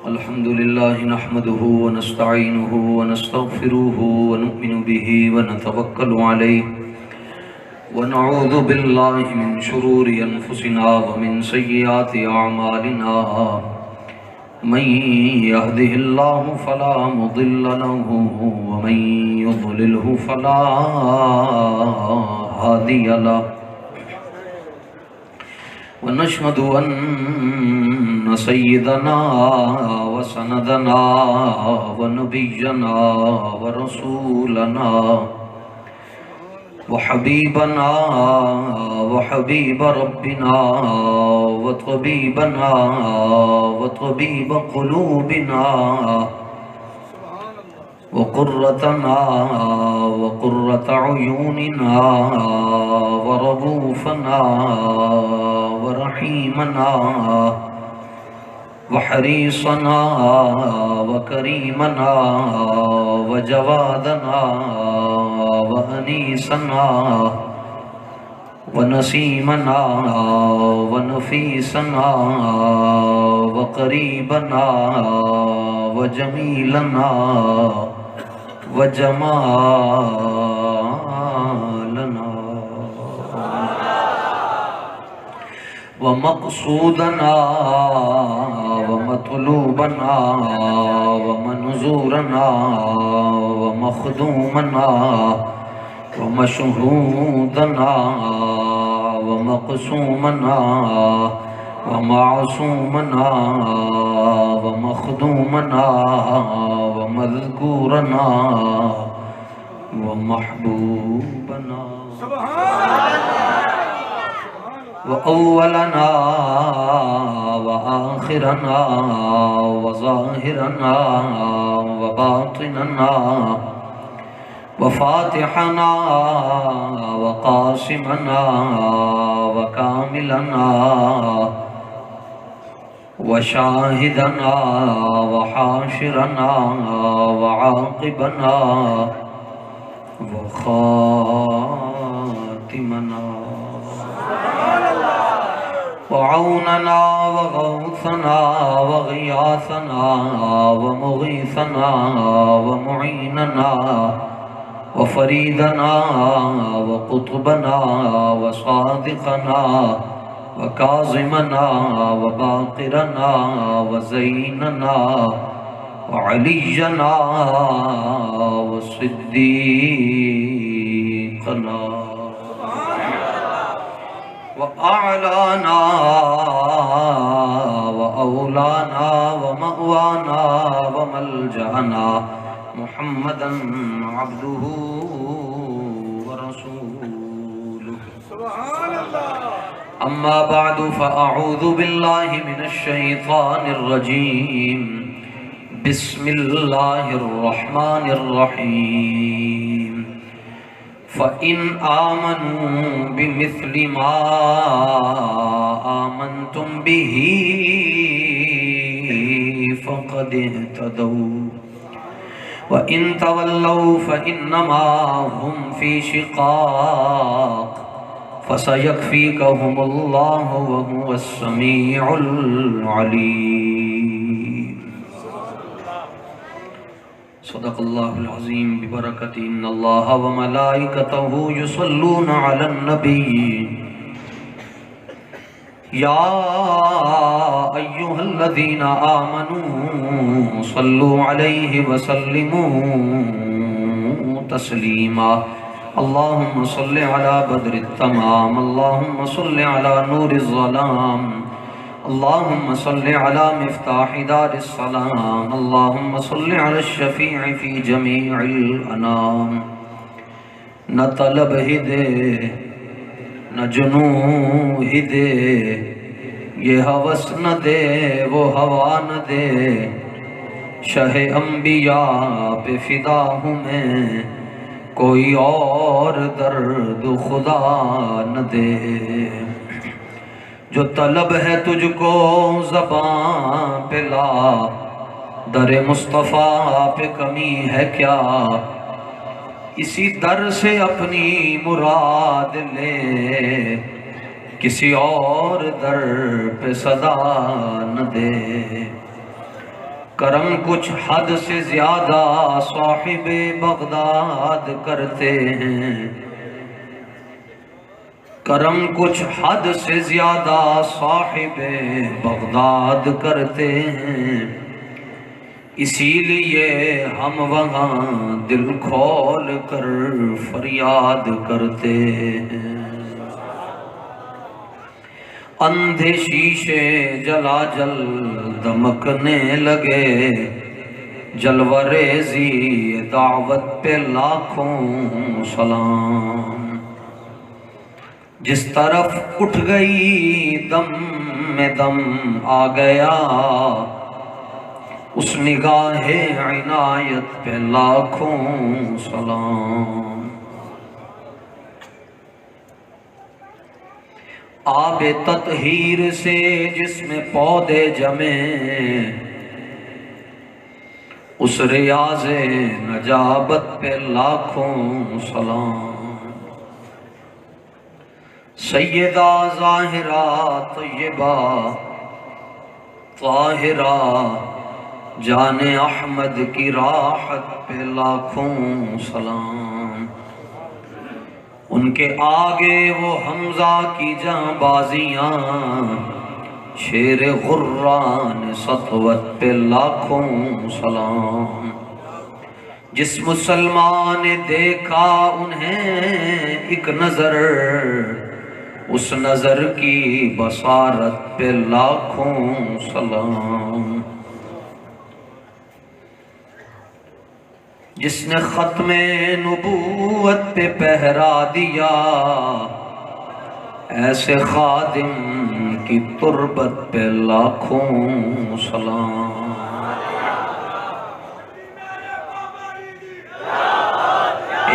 الحمد لله نحمده ونستعينه ونستغفره ونؤمن به ونتوكل عليه ونعوذ بالله من شرور أنفسنا ومن سيئات أعمالنا من يهده الله فلا مضل له ومن يضلله فلا هادي له ونشهد أن سيدنا وسندنا ونبينا ورسولنا وحبيبنا وحبيب ربنا وطبيبنا وطبيب قلوبنا وقرتنا وقرة عيوننا ورؤوفنا ورحيمنا وحريصنا وكريمنا وجوادنا وأنيسنا ونسيمنا ونفيسنا وقريبنا وجميلنا وجمالنا ومقصودنا ومطلوبنا ومنظورنا ومخدومنا ومشهودنا ومقسومنا ومعصومنا ومخدومنا ومذكورنا ومحبوبنا وأولنا وآخرنا وظاهرنا وباطننا وفاتحنا وقاسمنا وكاملنا وشاهدنا وحاشرنا وعاقبنا وخاتمنا وعوننا وغوثنا وغياثنا ومغيثنا ومعيننا وفريدنا وقطبنا وصادقنا وكاظمنا وباقرنا وزيننا وعلينا وصديقنا وأعلانا وأولانا ومأوانا وملجأنا محمدا عبده ورسوله سبحان الله. أما بعد فأعوذ بالله من الشيطان الرجيم. بسم الله الرحمن الرحيم. فإن آمنوا بمثل ما آمنتم به فقد اهتدوا وإن تولوا فإنما هم في شقاق فسيكفيكهم الله وهو السميع العليم. صدق الله العظيم. ببركة إن الله وملائكته يصلون على النبي يا أيها الذين آمنوا صلوا عليه وسلموا تسليما. اللهم صل على بدر التمام. اللهم صل على نور الظلام. اللهم صل على مفتاح دار السلام. اللهم صل على الشفيع في جميع الأنام. نہ طلب ہی دے نہ جنو ہی دے، یہ ہوس نہ دے وہ ہوا نہ دے، شہ انبیاء پہ فدا ہوں میں، کوئی اور درد خدا نہ دے. جو طلب ہے تجھ کو زبان پہ لا، در مصطفیٰ پہ کمی ہے کیا، اسی در سے اپنی مراد لے، کسی اور در پہ صدا نہ دے. کرم کچھ حد سے زیادہ صاحب بغداد کرتے ہیں، کرم کچھ حد سے زیادہ صاحب بغداد کرتے ہیں، اسی لیے ہم وہاں دل کھول کر فریاد کرتے ہیں۔ اندھے شیشے جلا جل دمکنے لگے، جلوہ ریزی دعوت پہ لاکھوں سلام، جس طرف اٹھ گئی دم میں دم آ گیا، اس نگاہ عنایت پہ لاکھوں سلام۔ آب تطہیر سے جس میں پودے جمے، اس ریاض نجابت پہ لاکھوں سلام۔ سیدہ ظاہرہ طیبہ طاہرہ جان احمد کی راحت پہ لاکھوں سلام، ان کے آگے وہ حمزہ کی جاں بازیاں، شیر غران سطوت پہ لاکھوں سلام۔ جس مسلمان نے دیکھا انہیں ایک نظر، اس نظر کی بصارت پہ لاکھوں سلام۔ جس نے ختم نبوت پہ پہرا دیا، ایسے خادم کی تربت پہ لاکھوں سلام۔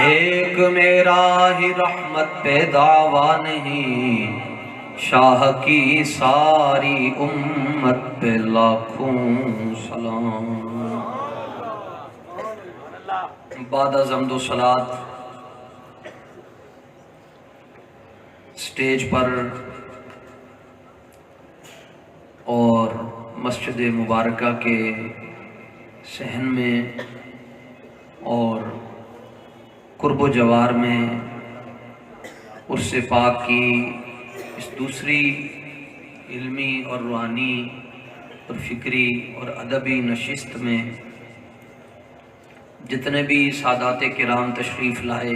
ایک میرا ہی رحمت پہ دعویٰ نہیں، شاہ کی ساری امت پہ لاکھوں سلام۔ بعد از حمد و صلات سٹیج پر اور مسجد مبارکہ کے صحن میں اور قرب و جوار میں عرس پاک کی اس دوسری علمی اور روحانی اور فکری اور ادبی نشست میں جتنے بھی سادات کرام تشریف لائے،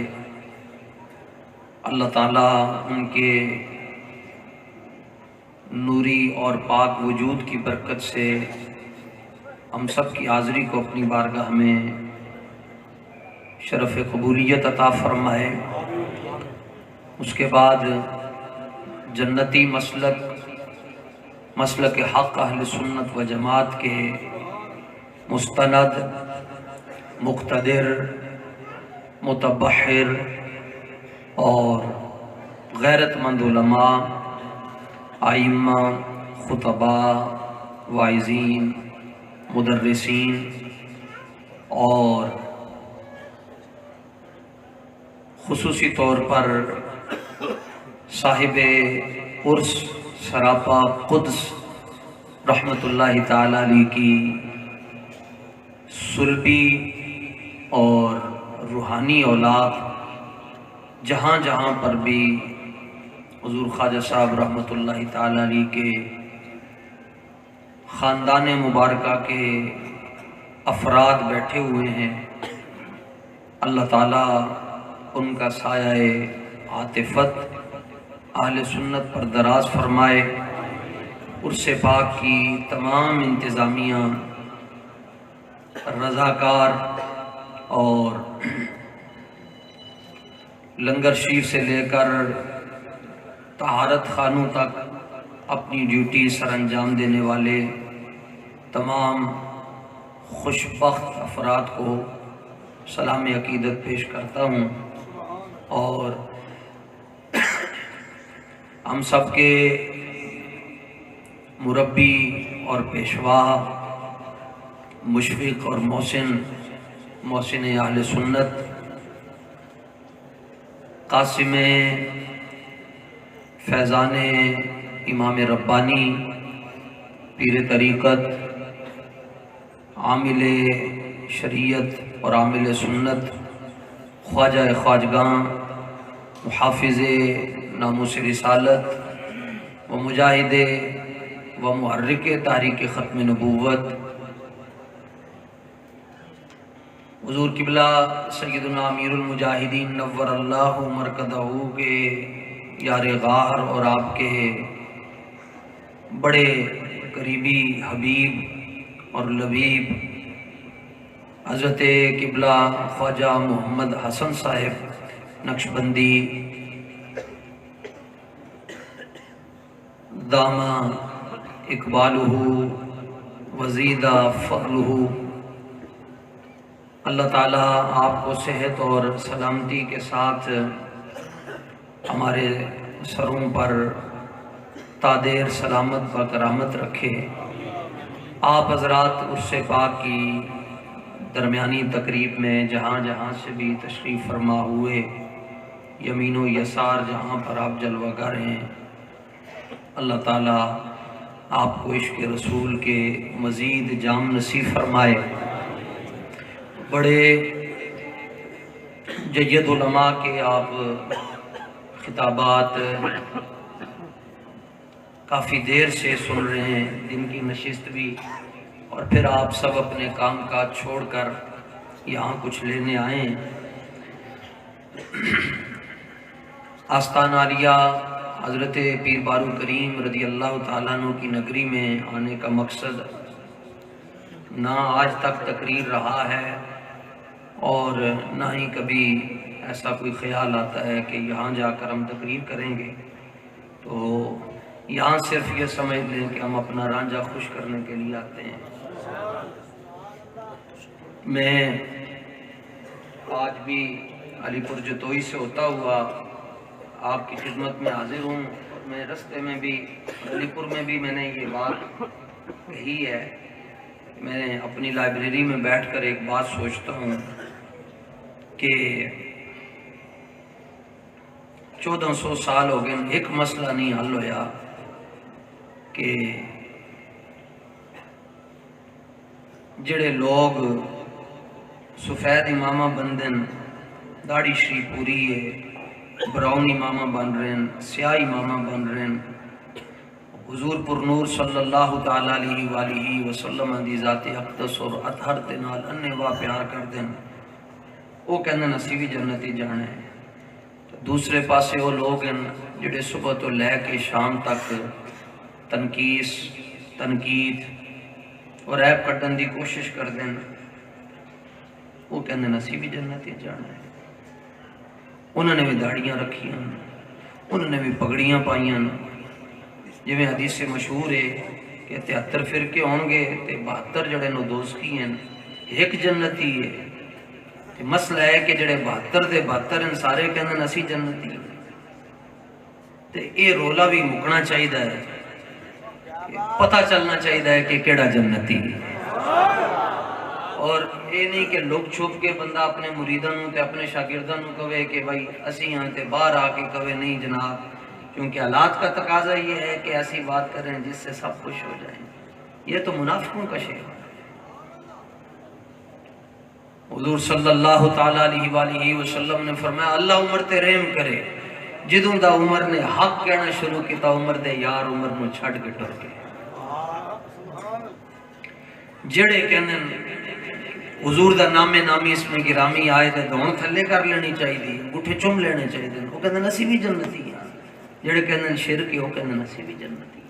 اللہ تعالیٰ ان کے نوری اور پاک وجود کی برکت سے ہم سب کی حاضری کو اپنی بارگاہ میں شرف قبولیت عطا فرمائے۔ اس کے بعد جنتی مسلک حق اہل سنت و جماعت کے مستند، مقتدر، متبحر اور غیرت مند علماء، ائمہ، خطباء، واعظین، مدرسین اور خصوصی طور پر صاحب عرس سراپا قدس رحمت اللہ تعالی علیہ کی سلبی اور روحانی اولاد، جہاں جہاں پر بھی حضور خواجہ صاحب رحمت اللہ تعالی علیہ کے خاندان مبارکہ کے افراد بیٹھے ہوئے ہیں، اللہ تعالیٰ ان کا سایہ عاطفت اہل سنت پر دراز فرمائے۔ عرس پاک کی تمام انتظامیہ، رضاکار اور لنگر شریف سے لے کر طہارت خانوں تک اپنی ڈیوٹی سر انجام دینے والے تمام خوشبخت افراد کو سلام عقیدت پیش کرتا ہوں، اور ہم سب کے مربی اور پیشوا، مشفق اور محسن اہل سنت، قاسم فیضان امام ربانی، پیر طریقت عامل شریعت اور عامل سنت، خواجہ خواجگاں، محافظ ناموس رسالت و مجاہد و محرک تحریک ختم نبوت حضور قبلہ سیدنا امیر المجاہدین نور اللہ مرکزہ کے یار غار اور آپ کے بڑے قریبی حبیب اور لبیب حضرت قبلہ خواجہ محمد حسن صاحب نقشبندی دامہ اقبالہ وزیدہ فضلہ، اللہ تعالیٰ آپ کو صحت اور سلامتی کے ساتھ ہمارے سروں پر تادیر سلامت و کرامت رکھے۔ آپ حضرات اس سے پاک کی درمیانی تقریب میں جہاں جہاں سے بھی تشریف فرما ہوئے، یمین و یسار جہاں پر آپ جلوہ گر ہیں، اللہ تعالیٰ آپ کو عشق رسول کے مزید جام نصیب فرمائے۔ بڑے جید علماء کے آپ خطابات کافی دیر سے سن رہے ہیں، دن کی نشست بھی، اور پھر آپ سب اپنے کام کاج چھوڑ کر یہاں کچھ لینے آئے ہیں۔ آستان عالیہ حضرت پیر بارو کریم رضی اللہ تعالیٰ عنہ کی نگری میں آنے کا مقصد نہ آج تک تقریر رہا ہے اور نہ ہی کبھی ایسا کوئی خیال آتا ہے کہ یہاں جا کر ہم تقریر کریں گے، تو یہاں صرف یہ سمجھ لیں کہ ہم اپنا رانجھا خوش کرنے کے لیے آتے ہیں۔ میں آج بھی علی پور جتوئی سے ہوتا ہوا آپ کی خدمت میں حاضر ہوں۔ میں رستے میں بھی علی پور میں بھی میں نے یہ بات کہی ہے، میں اپنی لائبریری میں بیٹھ کر ایک بات سوچتا ہوں کہ 1400 سال ہو گئے، ایک مسئلہ نہیں حل ہویا کہ جڑے لوگ سفید امامہ بندن، داڑھی شریف پوری ہے، براؤن امامہ بن رہے ہیں، سیاہ امامہ بن رہے ہیں، حضور پر نور صلی اللہ تعالیٰ علیہ وآلہ وسلم دی ذات اقدس اور اطہر دے نال انوا پیار کر دیں، وہ کہنے اسی بھی جنتی جانے ہیں۔ دوسرے پاسے وہ لوگ ہیں جڑے صبح تو لے کے شام تک تنقیس، تنقید اور عیب کٹن دی کوشش کر دیں، وہ کہنے اسی بھی جنتی جانا ہے۔ انہوں نے بھی داڑیاں رکھیاں، انہوں نے بھی پگڑیاں پائیاں، جو میں حدیث سے مشہور ہے کہ 73 فرقے ہوں گے تے 72 جڑے نو دوزخی ہیں، ایک جنتی ہے۔ مسئلہ ہے کہ جڑے 72 دے 72 ہیں سارے کہنے اسی جنتی ہیں، تے اے رولا بھی مکنا چاہیے ہے، پتہ چلنا چاہیے ہے کہ کیڑا جنتی ہے، اور اے نہیں کہ لوگ چھپ کے بندہ اپنے مریدانوں تے اپنے شاگردانوں کہے کہ بھائی اسی ہاں تے باہر آ کے کہے نہیں جناب، کیونکہ حالات کا تقاضا یہ ہے کہ ایسی بات کریں جس سے سب خوش ہو جائیں۔ یہ تو منافقوں کا شعر ہے۔ حضور صلی اللہ تعالیٰ علیہ وآلہ وسلم نے فرمایا اللہ عمر تے رحم کرے، جدوں دا عمر نے حق کہنا شروع کیتا عمر دے یار عمر نو چھڑ کے ٹر گئے۔ جڑے کہنے حضور دا نام نامی اس میں گرامی آئے دے دون تھلے کر لینی چاہیے دی، گٹھے چم لینے چاہیے دے، وہ کہنے اسی بھی جنتی ہیں۔ جڑے کہنے شرک وہ کہنے اسی بھی جنتی ہیں۔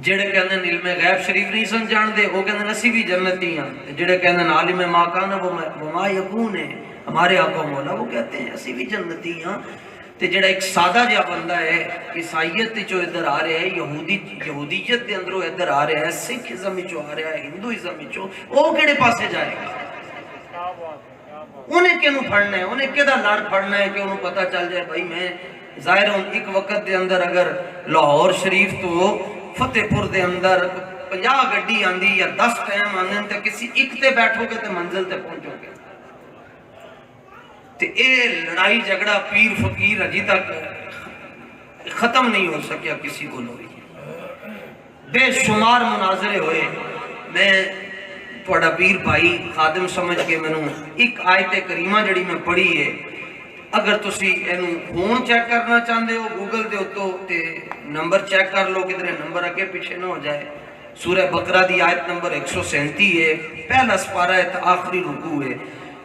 جڑے کہنے علم غیب شریف نہیں سن جان دے وہ کہنے اسی بھی جنتی ہیں۔ جڑے کہنے عالم ما کان وما یکون ہے ہمارے آقا مولا، وہ کہتے ہیں اسی بھی جنتی ہیں۔ تے جڑا ایک سادہ جہا بندہ ہے عیسائیت جو ادھر آ رہا ہے، یہودیت دے اندروں ادھر آ رہا ہے، سکھ ازم جو آ رہا ہے، ہندوازم جو، وہ کہڑے پاسے جائے گا؟ انہیں کیوں پڑھنا ہے؟ انہیں کیدا لڑ پڑھنا ہے کہ انہوں پتہ چل جائے بھائی میں ظاہر ہوں ایک وقت دے اندر اگر لاہور شریف تو فتح پور دے اندر 50 گڈی آندی یا 10 ٹائم آندے تے کسی ایک تے بیٹھو گے تے منزل تے پہنچو گے۔ تے اے لڑائی جھگڑا پیر فقیر اجی تک ختم نہیں ہو سکیا کسی کو لوگ۔ بے شمار مناظرے ہوئے، میں تھوڑا پیر بھائی خادم سمجھ کے میں ایک آیت کریمہ جڑی میں پڑھی ہے، اگر تسی اینو فون چیک کرنا چاہتے ہو گوگل دے اتو تے نمبر چیک کر لو، کدھر نمبر اگے پیچھے نہ ہو جائے۔ سورہ بقرہ دی آیت نمبر 137 ہے، پہلا سپارہ ہے تو آخری رکوع ہے۔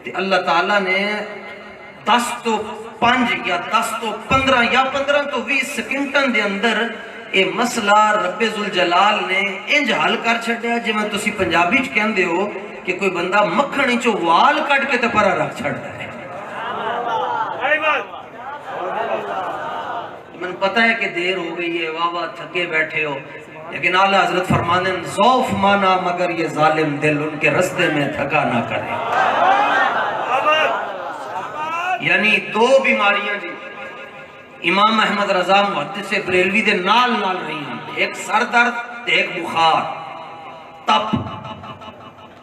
تے اللہ تعالیٰ نے 10 تو 5 یا 10 تو 15 یا 15 تو 20 سیکنڈاں دے اندر اے مسئلہ رب ذوالجلال نے انج حل کر چھڑیا جی میں تسی پنجابی چ کہندے ہو کہ کوئی بندہ مکھن چو وال کٹ کے تے پرا رکھ چھڑتا ہے۔ من پتہ ہے کہ دیر ہو گئی ہے، واہ واہ تھکے بیٹھے ہو، لیکن اعلیٰ حضرت فرمانے ضعف مانا مگر یہ ظالم دل ان کے رستے میں تھکا نہ کرے۔ یعنی 2 بیماریاں جی امام احمد رضا محدث بریلوی دے نال رہی ہیں، ایک سر درد تے ایک بخار تپ۔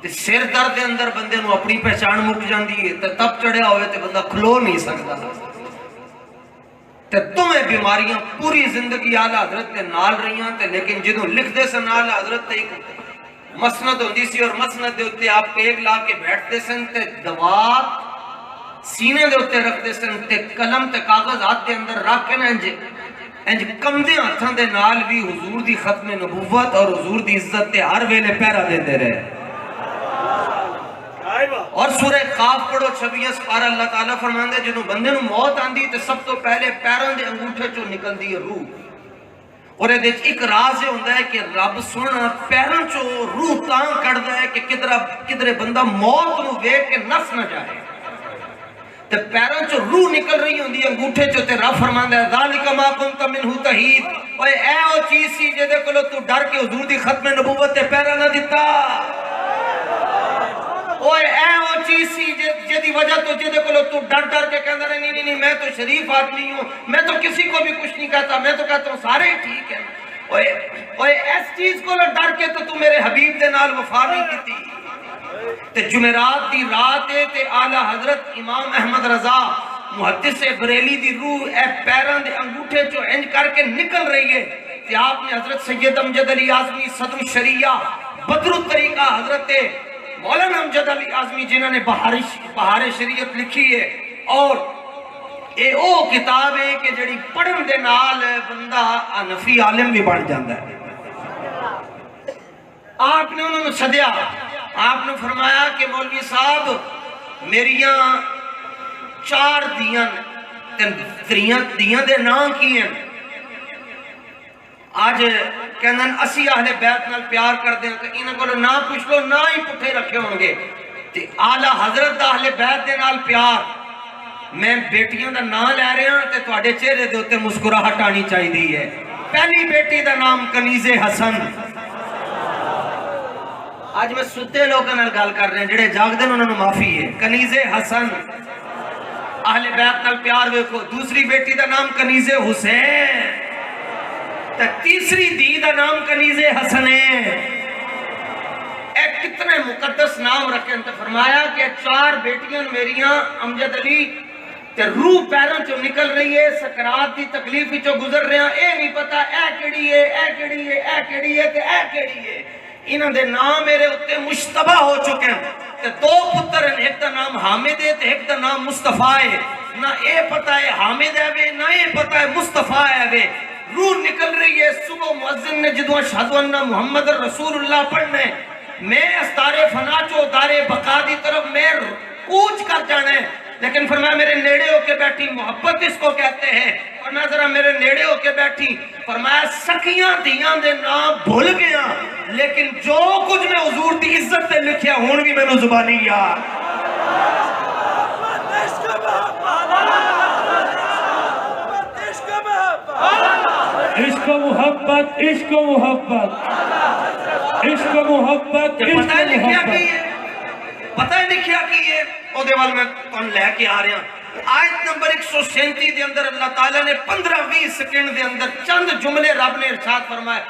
تے سر درد دے اندر بندے نو اپنی پہچان مک جاندی ہے، تے تپ چڑھیا ہوئے تے بندہ کھلو نہیں سکتا۔ تے تمہیں بیماریاں پوری زندگی اعلیٰ حضرت تے نال رہی ہیں، تے لیکن جدوں لکھ دے سن اعلیٰ حضرت تے ایک مسند ہوندی سی اور مسند دے اتے آپ پیگ لا کے بیٹھتے سن تے دوات سینے دے اتے رکھ دے سن تے قلم تے کاغذ ہاتھ دے اندر رکھ کے نا انج کمدے ہاتھاں دے نال بھی حضور دی ختم نبوت اور حضور دی عزت تے ہر ویلے پیرا دے دے رہے۔ اور سورہ قاف پڑھو 26 سپارہ، اللہ تعالیٰ فرماندے جنہوں بندے نو موت آندی تے سب تو پہلے پیران دے انگوٹھے چو نکل دی روح، اور ایک راز یہ ہوندہ ہے کہ رب سونا پیران چو روح تاں کردہ ہے کہ کدھر بندہ موت نو ویک کے نفس نہ جائے، تے پیران چو روح نکل رہی ہوندی انگوٹھے چو تے رب فرماندہ ہے ذالک ما کنت منہ تحید، اوہ اے او چیز سی جے دے کلو تو ڈر کے حضور دی ختم نبوت تے پیرا نہ دیتا، اوہ اے او چیز سی جے دی وجہ تو جے دے کلو تو ڈر کے کہندہ رہے نہیں میں تو شریف آدمی ہوں، میں تو کسی کو بھی کچھ نہیں کہتا، میں تو کہتا ہوں سارے ہی ٹھیک ہیں، اوہ اس چیز کو ڈر کے تو میرے حبیب دے نال وفا نہیں کیتی۔ تے جمعرات دی رات ہے تے اعلیٰ حضرت امام احمد رضا محدث بریلی دی روح اے پیران دے انگوٹھے جو انج کر کے نکل رہی ہے، تے آپ نے حضرت سید امجد علی اعظمی صدر الشریعہ بدر الطریقہ حضرت مولانا امجد علی اعظمی جنہوں نے بہار شریعت لکھی ہے، اور اے او کتاب ہے کہ جڑی پڑھن دے نال بندہ حنفی عالم بھی بن جاندہ ہے۔ آپ نے انہوں نے صدیہ، آپ نے فرمایا کہ مولوی صاحب میریاں 4 دیاں دے نام کی ہیں، آج کہندن اسی اہل بیت نال پیار کر دیں کہ انہاں کو نہ پوچھ لو نہ ہی پٹھے رکھے ہوں گے، تے اعلیٰ حضرت اہل بیت دے نال پیار، میں بیٹیاں دا نام لے رہے ہیں تے تواڈے چہرے دے اوتے مسکراہٹ آنی چاہیے ہے۔ پہلی بیٹی دا نام کنیز حسن، آج میں ستے لوگوں نال گل کر رہے ہیں جڑے جاگ دن انہوں نے معافی ہے، کنیز حسن اہل بیت نال پیار ویکھو۔ دوسری بیٹی دا نام کنیز حسین، تے تیسری دی دا نام کنیز حسن ہے۔ اے کتنے مقدس نام رکھیں، تے فرمایا کہ 4 بیٹیاں میریاں امجد علی تے روح پیروں چو نکل رہی ہے، سکرات دی تکلیفی چو گزر رہے ہیں، اے نہیں پتا اے کیڑی ہے اے کیڑی ہے اے کیڑی ہے تے اے کیڑی ہے۔ انہاں دے نام میرے اتے مشتبہ ہو چکے ہیں، تے 2 پتر ہیں، ایک دا نام حامد ہے تے ایک دا نام مصطفیٰ ہے، نہ اے پتا ہے حامد ہے وے نہ اے پتا ہے مصطفیٰ ہے وے۔ روح نکل رہی ہے، صبح مؤذن نے جدو اشہد ان محمد رسول اللہ پڑھنے، میں اس دار فنا چو دار بقا دی طرف میں کوچ کر جانا ہے، لیکن فرمایا میرے نیڑے ہو کے بیٹھی، محبت اس کو کہتے ہیں، فرمایا ذرا میرے نیڑے ہو کے بیٹھی، فرمایا سکیاں دیاں دے نام بھول گیا، لیکن جو کچھ میں حضور دی عزت تے لکھیا ہون بھی میں نے زبانی یار۔ عشق و محبت عشق و محبت عشق و محبت پتہ لکھیا کی ہے، پتہ لکھیا کی ہے، او دے وال میں تن لے کے آ رہے ہیں۔ آیت نمبر 137 دے اندر اللہ تعالیٰ نے 15-20 سیکنڈ دے اندر چند جملے رب نے ارشاد فرمائے،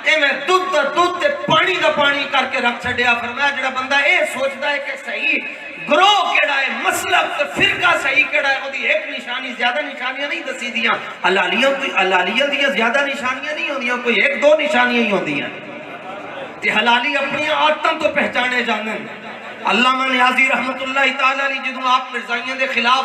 اے میں دودھ تے پانی دا پانی کر کے رکھ چھڑیا، فرمایا جڑا بندہ اے سوچدا ہے کہ صحیح گروہ کیڑا ہے، مسلک تے فرقہ صحیح کیڑا ہے، وہ دی ایک نشانی، زیادہ نشانیاں نہیں دسی دیاں. حلالیاں دیاں زیادہ نشانیاں نہیں ہوندیاں، کوئی ایک دو نشانیاں ہی ہوندیاں. تے حلالی اپنی عادتاں تو پہچانے جانے. علامہ نیازی رحمت اللہ تعالیٰ علیہ جدوں آپ مرزائیاں دے خلاف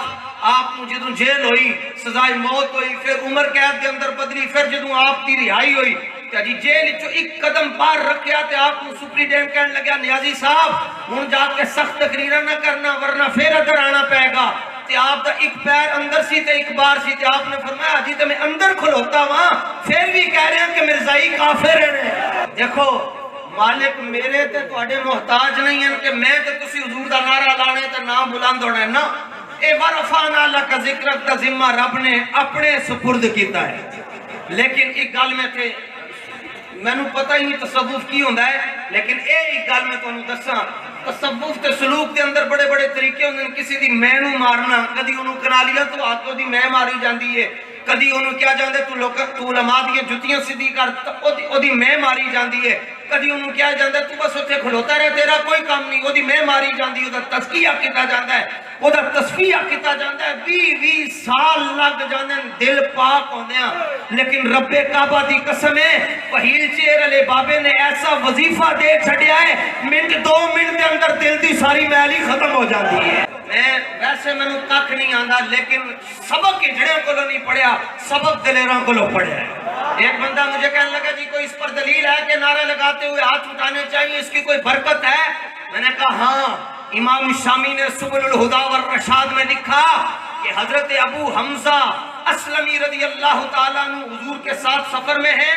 آپ کو جدوں جیل ہوئی، سزائے موت ہوئی، پھر عمر قید دے اندر بدلی، پھر جدوں آپ کی رہائی ہوئی کہ جی جیل چو ایک قدم باہر رکھیا تے آپ کو سپریڈینٹ کہنے لگا نیازی صاحب ہن جا کے سخت تقریراں نہ کرنا ورنہ پھر ادھر آنا پائے گا. تے آپ دا ایک پیر اندر سی تے ایک بار سی. تے آپ نے فرمایا جی تے میں اندر کھلوتا ہاں پھر بھی کہہ رہے ہیں کہ مرزائی کافر ہیں. دیکھو مالک میرے تے تواڈے محتاج نہیں ہیں کہ میں تے تسی حضور دا نعرہ لانے تے نام بلند ہونا ہے نا. اے ورفعنا لک ذکرک دا ذمہ رب نے اپنے سپرد کیتا ہے. لیکن ایک گل میں تھے میں نو پتہ ہی نہیں تصوف کی ہوندا ہے، لیکن ایک گل میں تانوں دساں تصوف تے سلوک دے اندر بڑے بڑے طریقے ہوندے ہیں. کسی دی میں نو مارنا، کدی انہوں کنالیاں تو ہاتھ دی میں ماری جاندی ہے، کدی انہوں کیا جاندے تو علماء دی جتیاں سیدھی کر او دی میں ماری جاندی ہے، کدی انہوں کیا جاندے تو بس اتنے کھلوتا رہے تیرا کوئی کام نہیں، او دی میں ماری جاندی ہے، او دا تزکیہ کیتا جاندا ہے، او دا تصفیہ کیتا جاندا ہے. 20 سال لگ جاندے دل پاک ہوندے ہیں. لیکن رب کعبہ دی قسم ہے وحیل چیر علی بابے نے ایسا وظیفہ دے چھڑیا ہے منٹ 2 منٹ دے اندر دل دی ساری میلی ختم ہو جاتی ہے. میں ویسے میں نے ککھ نہیں آندا لیکن سبق جڑے کو نہیں پڑھیا، سبق دلیراں کو پڑھیا ہے. ایک بندہ مجھے کہنے لگا جی کوئی اس پر دلیل ہے کہ نعرے لگاتے ہوئے ہاتھ اٹھانے چاہیے، اس کی کوئی برکت ہے؟ میں نے کہا ہاں، امام شامی نے سبل الہدا والرشاد میں لکھا کہ حضرت ابو حمزہ اسلمی رضی اللہ تعالیٰ عنہ حضور کے ساتھ سفر میں ہیں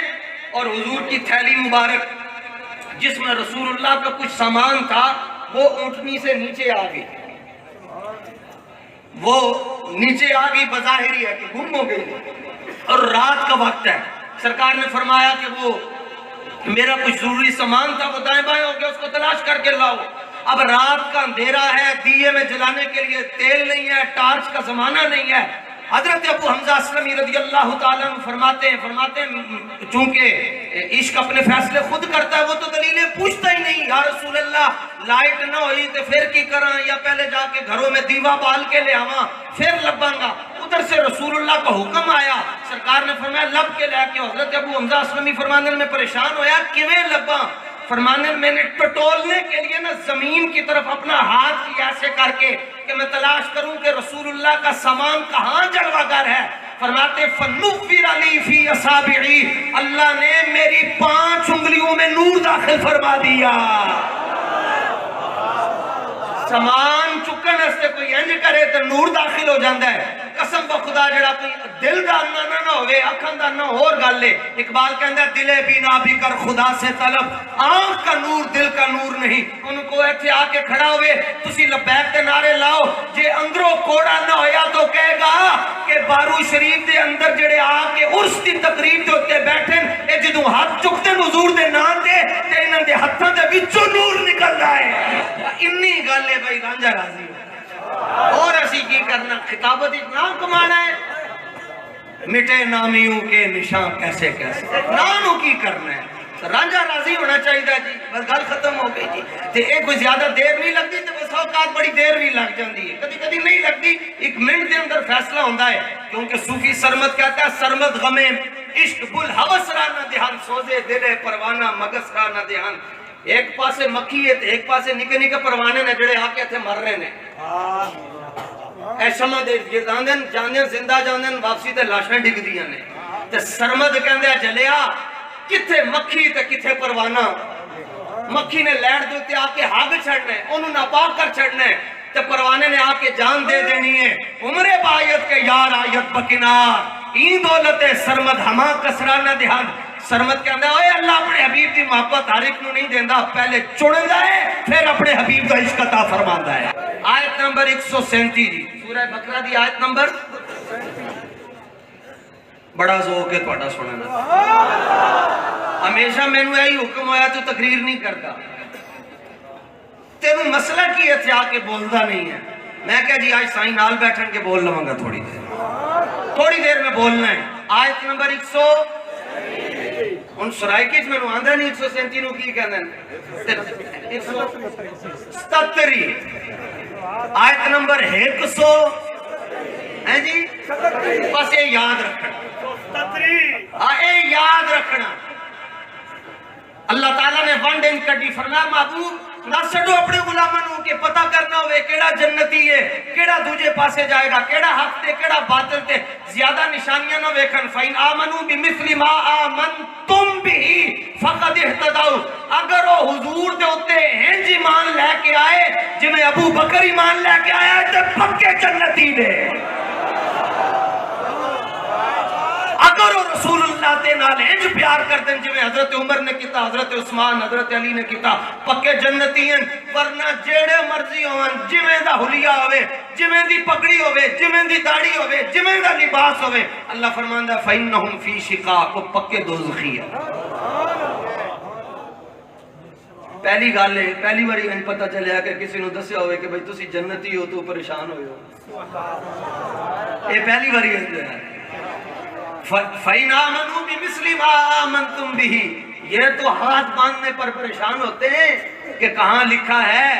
اور حضور کی تھیلی مبارک جس میں رسول اللہ کا کچھ سامان تھا وہ اونٹنی سے نیچے آ گئی، وہ نیچے آ گئی، بظاہری ہے کہ گم ہو گئی اور رات کا وقت ہے. سرکار نے فرمایا کہ وہ میرا کچھ ضروری سامان تھا وہ دائیں بائیں ہو گیا، اس کو تلاش کر کے لاؤ. اب رات کا اندھیرا ہے، دیے میں جلانے کے لیے تیل نہیں ہے، ٹارچ کا زمانہ نہیں ہے. حضرت ابو حمزہ اسلمی رضی اللہ تعالیٰ عنہ فرماتے ہیں چونکہ عشق اپنے فیصلے خود کرتا ہے، وہ تو دلیلیں پوچھتا ہی نہیں. یا رسول اللہ لائٹ نہ ہوئی تو پھر کی کراں، یا پہلے جا کے گھروں میں دیوا بال کے لے آواں پھر لباں گا. ادھر سے رسول اللہ کا حکم آیا، سرکار نے فرمایا لب کے لے کے. حضرت ابو حمزہ اسلمی فرمانے میں پریشان ہویا کیویں لباں؟ فرمانے میں نے ٹٹولنے کے لیے نا زمین کی طرف اپنا ہاتھ کیا ایسے کر کے کہ میں تلاش کروں کہ رسول اللہ کا سامان کہاں جلوہ گر ہے. فرماتے فَنُوِّرَ لِي فِي أَصَابِعِي، اللہ نے میری 5 انگلیوں میں نور داخل فرما دیا. سامان چکن استے کوئی انج کرے تو نور داخل ہو جاندہ ہے. قسم بخدا جڑا کوئی دل دا نہ ہوئے اکھن دا نہ اور گل لے. اقبال کہندہ ہے دلے بینا بھی کر خدا سے طلب، آنکھ کا نور دل کا نور نہیں. ان کو ایتھے آ کے کھڑا ہوئے تسی لبیک دے نعرے لاؤ، جے اندروں کوڑا نہ ہویا تو کہے گا کہ بارو شریف دے اندر جڑے آ کے عرس دی تقریب دے ہوتے بیٹھن اے جدوں ہاتھ چکتے حضور دے نام دے تے انہاں دے ہتھاں دے وچوں نور نکلدا ہے. انی گل ہے بھائی رانجھا راضی اور اسی کی کرنا، خطابت نام کمانا ہے. مٹے نامیوں کے نشان کیسے کیسے ناموں کی کرنا ہے. رانجھا راضی ہونا چاہیے جی، بس گل ختم ہو گئی جی. تے ایک کوئی زیادہ دیر نہیں لگتی تو بس اوقات بڑی دیر بھی لگ جاندی ہے، کدی کدی نہیں لگتی. 1 منٹ دے اندر فیصلہ ہوندہ ہے. کیونکہ صوفی سرمد کہتا ہے سرمد غمیں عشق بل حوث رانا دہان سوزے دلے پروانہ مگس رانا دہان. ایک پاسے مکھی ہے ایک پاسے نکے نکے پروانے نے جڑے آ کے تھے مر رہے نے. اے شمع دے گرداندن جاندن زندہ جاندن واپسی تے لاشیں ڈگ دیاں نے. تے سرمد کہندے جلیا کتھے مکھی تے کتھے پروانہ. مکھی نے لیٹ دے تے آ کے ہاگ چھڑنا ہے، انہوں ناپاک کر چھڑنا ہے، تے پروانے نے آ کے جان دے دینی ہے. عمر بایت کے یار آیت بکنار، این دولت سرمد ہما کسرانہ دہان. سرمد کہندہ ہے اللہ اپنے حبیب دی محبت ہر ایک نو نہیں دیندہ، پہلے چڑھدا ہے پھر اپنے حبیب دا عشق عطا فرماندا ہے. آیت نمبر 137 جی سورہ بقرہ دی آیت نمبر بڑا ذوق ہے تہاڈا سننا. ہمیشہ مینوں یہی حکم ہویا تو تقریر نہیں کرتا. تینوں مسئلہ کی ہے آ کے بولدا نہیں ہے. میں کہا جی آج سائیں نال بیٹھن کے بول لوں گا تھوڑی دیر میں بولنا ہے. آیت نمبر 100 ان سرائکی میں نو آندھا نہیں 137 نو کی کہنا ہے 177 آیت نمبر 100 ہیں جی بس یہ یاد رکھنا یہ یاد رکھنا اللہ تعالیٰ نے ون ڈین کٹی فرمایا محبوب نہ چھڈو اپنے غلاموں کے پتہ کرنا ہوئے کیڑا جنتی ہے کیڑا دوجے پاسے جائے گا کیڑا حق تے کیڑا باطل تے زیادہ نشانیاں نہ ویکھن فَإِنْ آمَنُوا بِمِثْلِ مَا آمَنْتُمْ بِهِ فَقَدْ اهْتَدَوْا اگر وہ حضور دے اوتے ہنج ایمان لے کے آئے جویں ابو بکر ایمان لے کے آیا تے پکے جنتی دے اگر وہ رسول اللہ تے نال انج پیار کر دیں جویں حضرت عمر نے کیتا حضرت عثمان حضرت علی نے کیتا پکے جنتی ہیں ورنہ جیڑے مرضی ہون جویں دا حلیہ ہوے جویں دی پگڑی ہوے جویں دی داڑھی ہوے جویں دا لباس ہوے اللہ فرماندا ہے فَإِنَّهُمْ فِي شِقَاقٍ وہ پکے دوزخی ہے پہلی گل ہے پہلی باری ان پتہ چلیا کہ کسی نے دسیا ہوئے کہ بھئی تسی جنتی ہو تو پریشان ہوئے ہو یہ پہلی باری ہے فَإِنْ آمَنُوا بِمِثْلِ مَا آمَنْتُمْ بِهِ یہ تو ہاتھ باندھنے پر پریشان ہوتے ہیں کہ کہاں لکھا ہے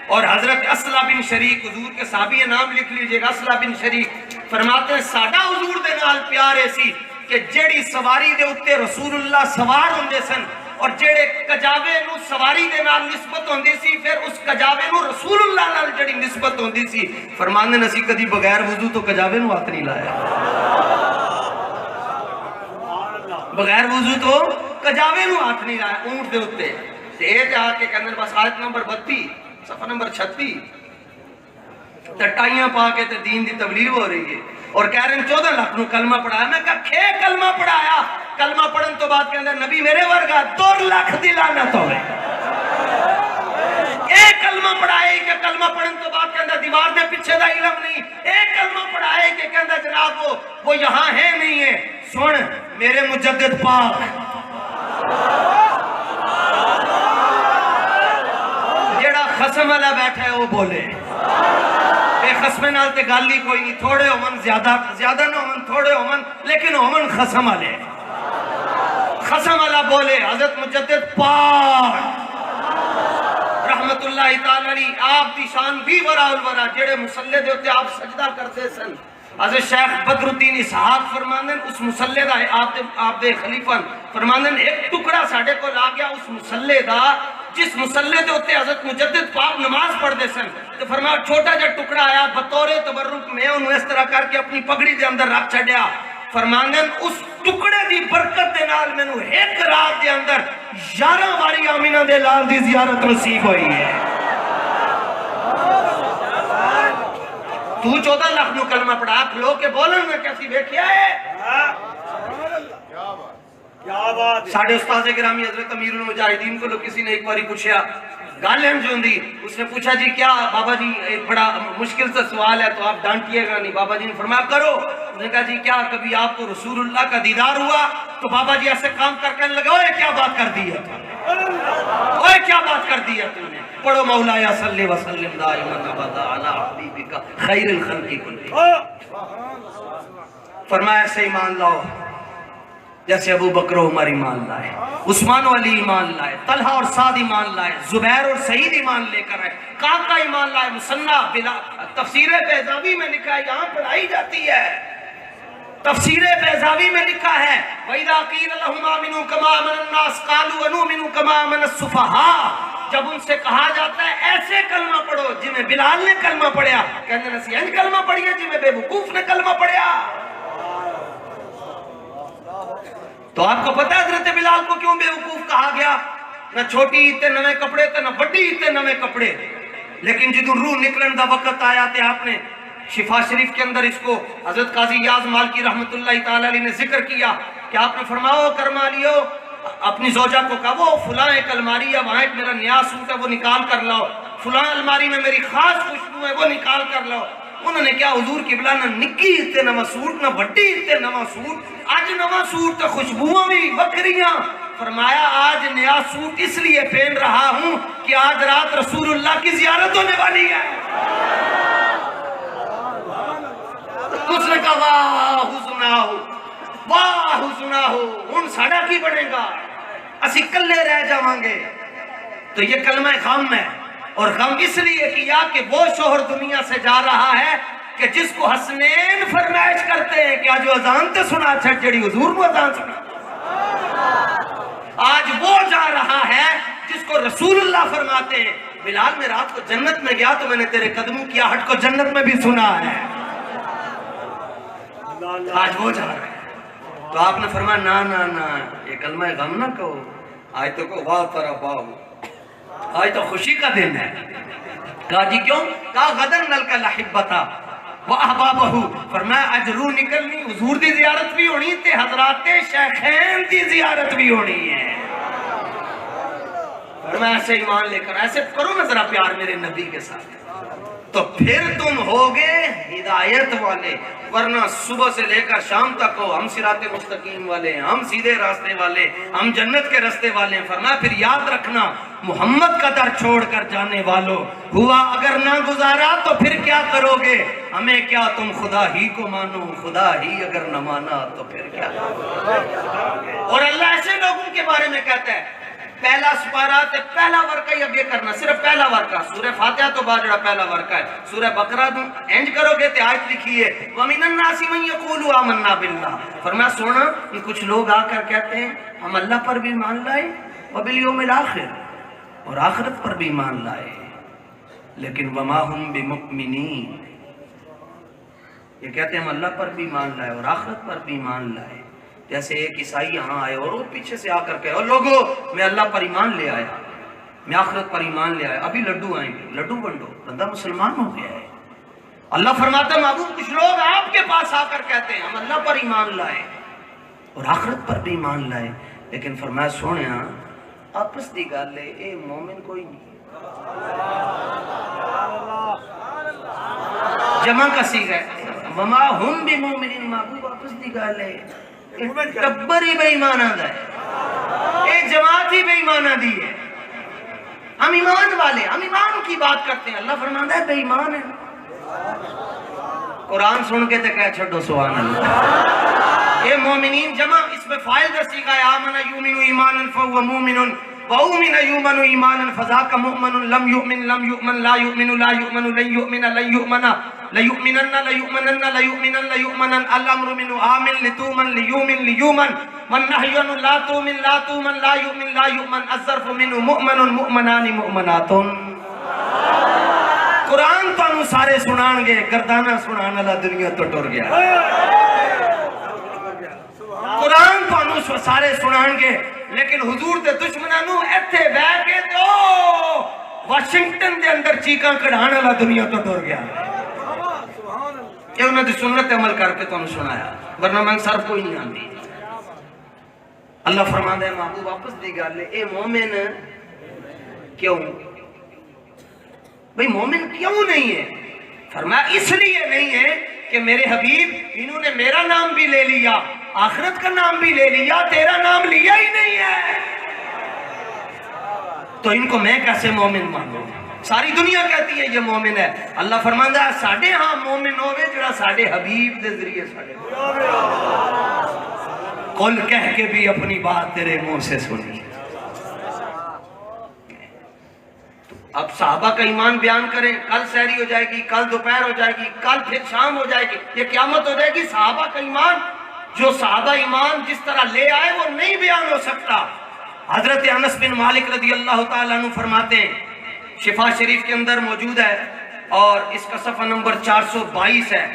اور حضرت اسلح بن شریک حضور کے صحابی نام لکھ لیجئے گا اسلح بن شریک فرماتے ہیں ساڈا حضور دے نال پیار ایسی کہ جیڑی سواری دے اتے رسول اللہ سوار ہوندے سن اور جیڑے کجاوے نو سواری دے نال نسبت ہوندی سی پھر اس کجاوے نو رسول اللہ نال جڑی نسبت ہوندی سی فرماندے نسی کدی بغیر وضو تو کجاوے نو ہاتھ نہیں لایا بغیر وضو تو کجاوے نو ہاتھ نہیں لایا اونٹ دے اتے تے اے تے آ کے کہندے بس آیت نمبر 32 صفحہ نمبر 36 ٹائیاں پا کے تے دین دی تبلیغ ہو رہی ہے اور کہہ رہے ہیں 14 لاکھ نو کلمہ پڑھایا میں کہا کھے کلمہ پڑھایا کلمہ پڑھن تو بعد کہندے نبی میرے ورگا 2 لاکھ دی لعنت ہوئے ایک کلمہ پڑھائے کہ کلمہ پڑھن تو بعد کہندہ دیوار دے پیچھے دا علم نہیں ایک کلمہ پڑھائے کہ کہندہ جناب وہ یہاں ہے نہیں ہے سن میرے مجدد پاک جیڑا خسم والا بیٹھا ہے وہ بولے بے خسمے نال تے گالی کوئی نہیں تھوڑے ہومن زیادہ نہ ہومن تھوڑے ہومن لیکن ہومن خسم والے خسم والا بولے حضرت مجدد پاک رحمت اللہ تعالی علیہ آپ دی شان بھی ورا الورا جڑے مصلی دے ہوتے آپ سجدہ کرتے سن حضرت شیخ بدر الدین اسحاق فرماندن اس مصلی دا آپ دے خلیفہ فرماندن ایک ٹکڑا ساڑھے کو لا گیا اس مصلی دا جس مصلی دے ہوتے حضرت مجدد پاک نماز پڑھ دے سن تو فرمایا چھوٹا جا ٹکڑا آیا بطور تبرک میں انہوں اس طرح کر کے اپنی پگڑی دے اندر رکھ چھڑیا فرماندن اس ٹکڑے دی برکت دے نال میں نو ایک رات دے اندر 11 واری آمینہ دے لال دی زیارت نصیب ہوئی ہے تو 14 لاکھ نو کلمہ پڑھا کھلو کے بولن میں کیسی بیٹھیا ہے ساڑھے استاذ گرامی حضرت امیر المجاہدین کو لوگ کسی نے ایک باری پوچھا گالیں جو دی اس نے پوچھا جی کیا بابا جی ایک بڑا مشکل سے سوال ہے تو آپ ڈانٹیے گا نہیں بابا جی نے فرمایا کرو اس نے کہا جی کیا کبھی آپ کو رسول اللہ کا دیدار ہوا تو بابا جی ایسے کام کر کے لگا اوے کیا بات کر دی ہے اوے کیا بات کر دی ہے تم نے پڑھو مولایا صلی وسلم دائما ابدا علی حبیبک خیر الخلق کلہ فرمایا ایسے ایمان لاؤ جیسے ابو بکر و عمر ایمان لائے عثمان و علی ایمان لائے طلحہ اور سعد ایمان لائے زبیر اور سعید ایمان لے کر آئے کاکا ایمان لائے مصنع تفسیر بیضاوی میں لکھا ہے یہاں پڑھائی جاتی ہے تفسیر بیضاوی میں لکھا ہے وَإِذَا قِيلَ لَهُمْ آمِنُوا كَمَا آمَنَ النَّاسُ قَالُوا وَنُؤْمِنُ كَمَا آمَنَ السُّفَهَاءُ جب ان سے کہا جاتا ہے ایسے کلمہ پڑھو جنہیں بلال نے کلمہ پڑھیا کہنے نسی انج کلمہ پڑھیا جنہیں بے وقوف نے کلمہ پڑھیا تو آپ کو پتہ ہے حضرت بلال کو کیوں بے وقوف کہا گیا نہ چھوٹی تے نوے کپڑے تے نہ بڑی تے نوے کپڑے لیکن جدو روح نکلن دا وقت آیا تے آپ نے شفا شریف کے اندر اس کو حضرت قاضی یاز مالکی رحمت اللہ تعالی علیہ نے ذکر کیا کہ آپ نے فرماؤ کرمالیو اپنی زوجہ کو کہا وہ فلاں ایک الماری ہے وہاں ایک میرا نیا سوٹ ہے وہ نکال کر لاؤ فلاں الماری میں میری خاص خوشبو ہے وہ نکال کر لاؤ انہوں نے کیا حضور قبلہ نہ نکی تے نہ سوٹ نہ بڑی تے نہ سوٹ آج نوا سوٹ تے خوشبوئیں بھی وکریاں فرمایا آج نیا سوٹ اس لیے پہن رہا ہوں کہ آج رات رسول اللہ کی زیارت ہونے والی ہے اس نے کہا واہ حسناہو واہ سنا ہو ان ساڑا کی بڑھے گا اسی کلے رہ جاؤں گے. تو یہ کلمہ غم ہے, اور غم اس لیے کیا کہ وہ شوہر دنیا سے جا رہا ہے کہ جس کو حسنین فرمائش کرتے ہیں کہ آج وہ اذان تے سنا چھٹ جڑی حضور کو اذان سنا. آج وہ جا رہا ہے جس کو رسول اللہ فرماتے ہیں بلال میں رات کو جنت میں گیا تو میں نے تیرے قدموں کی آہٹ کو جنت میں بھی سنا ہے. آج وہ جا رہا ہے. تو آپ نے فرمایا نا نا نا یہ کلمہ غم نہ کہو, آج تو کو واہ ترا باہو, آج تو خوشی کا دن ہے. کہا جی کیوں؟ کہا غدن نلقا الاحبۃ واحبابہ. فرمایا اج روح نکلنی حضور دی زیارت بھی ہونی تے حضرات شیخین دی زیارت بھی ہونی ہے. فرمایا ایسے ایمان لے کر ایسے کرو نا ذرا پیار میرے نبی کے ساتھ, تو پھر تم ہوگے ہدایت والے. ورنہ صبح سے لے کر شام تک ہو ہم صراط مستقیم والے ہیں, ہم سیدھے راستے والے, ہم جنت کے راستے والے ہیں. فرمایا پھر یاد رکھنا محمد کا در چھوڑ کر جانے والوں, ہوا اگر نہ گزارا تو پھر کیا کرو گے؟ ہمیں کیا تم خدا ہی کو مانو, خدا ہی اگر نہ مانا تو پھر کیا کرو گے؟ اور اللہ ایسے لوگوں کے بارے میں کہتا ہے پہلا سپارہ تے پہلا ورقہ اب یہ کرنا, صرف پہلا ورقہ. سورہ فاتحہ تو بعد جڑا پہلا ورقہ ہے. سورہ بقرہ اینج کرو گے تے آیت لکھی ہے وَمِنَ النَّاسِ مَن يَقُولُ آمَنَّا بِاللَّهِ. فرمایا سونا یہ کچھ لوگ آ کر کہتے ہیں ہم اللہ پر بھی ایمان لائے وَبِالْيَوْمِ الْآخِرِ, اور آخرت پر بھی ایمان لائے, لیکن وَمَا هُمْ بِمُؤْمِنِينَ. یہ کہتے ہیں ہم اللہ پر بھی ایمان لائے اور آخرت پر بھی ایمان لائے. جیسے ایک عیسائی یہاں آئے اور وہ پیچھے سے آ کر کہے اور لوگوں میں اللہ پر ایمان لے آیا, میں آخرت پر ایمان لے آیا, ابھی لڈو آئیں گے, لڈو بنڈو, بندہ مسلمان ہو گیا ہے. اللہ فرماتا ہے محبوب کچھ لوگ آپ کے پاس آ کر کہتے ہیں ہم اللہ پر ایمان لائے اور آخرت پر بھی ایمان لائے, لیکن فرمایا سونے آپس دی گل ہے اے مومن کوئی نہیں. جمع کا صیغہ ہے وما ہم بمومنین, محبوب آپس دی گل ہے ٹبر ہی بے ایمان آدھا ہے, ایک جماعت ہی بے ایمان آدھی ہے. ہم ایمان والے, ہم ایمان کی بات کرتے ہیں. اللہ فرماتا ہے بے ایمان ہے. قرآن سن کے تو کہہ چھڑو سبحان اللہ. اے مومنین جمع اس میں فائل کا صیغہ ہے آمن یؤمن ایمانا فہو مومن وَأُؤْمِنَ يُؤْمَنُ إِيمَانًا فَذَاكَ مُؤْمَنٌ لَمْ يُؤْمِنْ لَا يُؤْمِنُ لَا يُؤْمِنُ لَن يُؤْمِنَ لَن يُؤْمَنَ لَيُؤْمِنَنَّ الْأَمْرُ مِنْهُ آمِنْ لِتُؤْمَنْ لِيُؤْمِنْ وَالنَّهْيُ أَنْ لَا تُؤْمِنْ لَا يُؤْمِنْ الظَّرْفُ مِنْهُ مُؤْمِنٌ مُؤْمِنَانِ مُؤْمِنَاتٌ. قرآن تو سارے سنان گے, گردانہ سنان اللہ دنیا تو ٹر گیا. قرآن تو سارے سنان گے, لیکن حضور دے دشمنانو ایتھے بہ کے تو واشنگٹن دے اندر چیکاں کڑھان والا دنیا تو ڈر گیا. یہ انہوں نے سنت عمل کر کے تو سنایا, ورنہ میں سر کوئی نہیں آندی. اللہ فرماتا ہے محبوب واپس دی گل اے مومن کیوں, بھئی مومن کیوں نہیں ہے؟ فرمایا اس لیے نہیں ہے کہ میرے حبیب انہوں نے میرا نام بھی لے لیا, آخرت کا نام بھی لے لیا, تیرا نام لیا ہی نہیں ہے, تو ان کو میں کیسے مومن مانوں؟ ساری دنیا کہتی ہے یہ مومن ہے. اللہ فرماتا ہے ساڑھے ہاں مومن ہوئے جڑا ساڑھے حبیب دے ذریعے ساڑھے قل کہہ کے بھی اپنی بات تیرے منہ سے سنی. اب صحابہ کا ایمان بیان کریں, کل سحری ہو جائے گی, کل دوپہر ہو جائے گی, کل پھر شام ہو جائے گی, یہ قیامت ہو جائے گی. صحابہ کا ایمان, جو صحابہ ایمان جس طرح لے آئے وہ نہیں بیان ہو سکتا. حضرت انس بن مالک رضی اللہ تعالیٰ عنہ فرماتے ہیں, شفا شریف کے اندر موجود ہے اور اس کا صفحہ نمبر 422 ہے.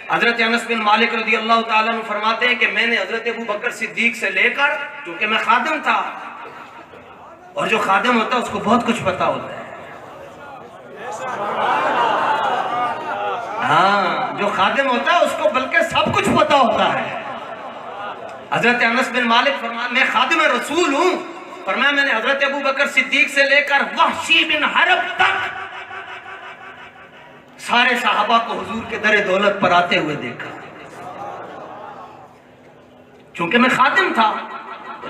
حضرت انس بن مالک رضی اللہ تعالیٰ عنہ فرماتے ہیں کہ میں نے حضرت ابو بکر صدیق سے لے کر, چونکہ میں خادم تھا, اور جو خادم ہوتا ہے اس کو بہت کچھ پتا ہوتا ہے. ہاں, جو خادم ہوتا ہے اس کو بلکہ سب کچھ پتا ہوتا ہے. حضرت انس بن مالک فرماتے میں خادم رسول ہوں. فرمایا میں نے حضرت ابو بکر صدیق سے لے کر وحشی بن حرب تک سارے صحابہ کو حضور کے در دولت پر آتے ہوئے دیکھا. چونکہ میں خادم تھا,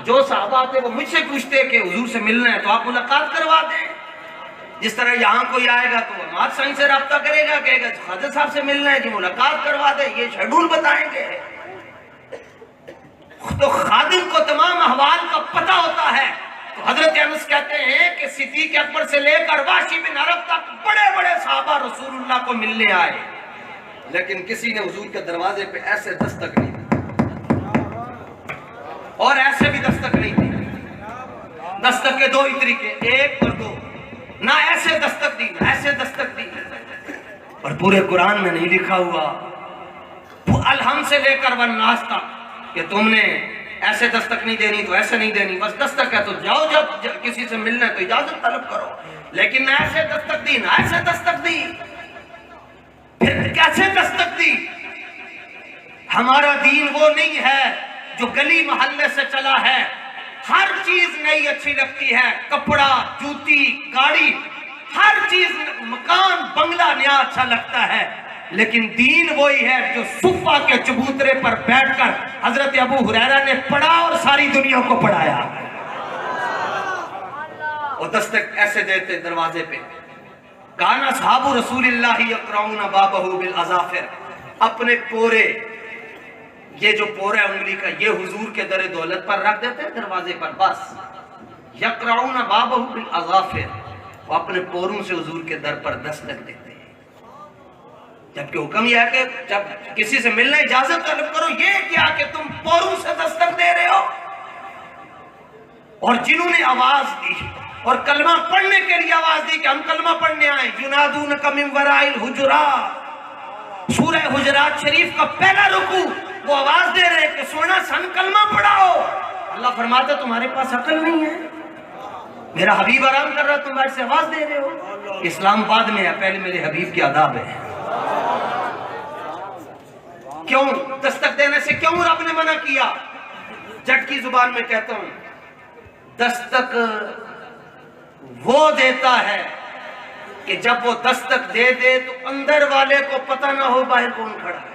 جو صحابہ آتے وہ مجھ سے پوچھتے کہ حضور سے ملنا ہے تو آپ ملاقات کروا دیں. جس طرح یہاں کوئی آئے گا تو وہ مات سائن سے رابطہ کرے گا, کہے گا خواجہ صاحب سے ملنا ہے جی ملاقات کروا دیں, یہ شیڈول بتائیں گے. تو خادم کو تمام احوال کا پتہ ہوتا ہے. تو حضرت انس کہتے ہیں کہ صدیق اکبر سے لے کر وحشی بن حرب تک بڑے بڑے صحابہ رسول اللہ کو ملنے آئے، لیکن کسی نے حضور کے دروازے پہ ایسے دستک نہیں دی اور ایسے بھی دستک نہیں دی. دستک کے دو ہی طریقے، ایک اور دو. نہ ایسے دستک دی نہ ایسے دستک دی. اور پورے قرآن میں نہیں لکھا ہوا الحم سے لے کر والناس تک کہ تم نے ایسے دستک نہیں دینی تو ایسے نہیں دینی. بس دستک ہے تو جاؤ، جب کسی سے ملنا ہے تو اجازت طلب کرو. لیکن نہ ایسے دستک دی نہ ایسے دستک دی. پھر کیسے دستک دی؟ ہمارا دین وہ نہیں ہے جو گلی محلے سے چلا ہے. ہر چیز نئی اچھی لگتی ہے، کپڑا، جوتی، گاڑی، ہر چیز، مکان، بنگلہ نیا اچھا لگتا ہے. لیکن دین وہی ہے جو صفہ کے چبوترے پر بیٹھ کر حضرت ابو ہریرہ نے پڑھا اور ساری دنیا کو پڑھایا. اور دستک ایسے دیتے دروازے پہ. کان اصحاب رسول اللہ یقرعون بابہ بالاظافر. اپنے پورے، یہ جو پورا انگلی کا، یہ حضور کے در دولت پر رکھ دیتے ہیں دروازے پر. بس یقرعون بابہ بالاظافر، وہ اپنے پوروں سے حضور کے در پر دستک دیتے ہیں. جبکہ حکم یہ ہے کہ جب کسی سے ملنا اجازت طلب کرو. یہ کیا کہ تم پوروں سے دستک دے رہے ہو؟ اور جنہوں نے آواز دی اور کلمہ پڑھنے کے لیے آواز دی کہ ہم کلمہ پڑھنے آئیں، ینادونک من وراء الحجرات، سورہ حجرات شریف کا پہلا رکوع، وہ آواز دے رہے کہ سونا سن کلمہ پڑھاؤ. اللہ فرماتا تمہارے پاس عقل نہیں ہے، میرا حبیب آرام کر رہا تم ایسے آواز دے رہے ہو. اسلام بعد میں ہے، پہلے میرے حبیب کی آداب ہے. کیوں دستک دینے سے کیوں رب نے منع کیا؟ جٹ کی زبان میں کہتا ہوں، دستک وہ دیتا ہے کہ جب وہ دستک دے دے تو اندر والے کو پتہ نہ ہو باہر کون کھڑا ہے.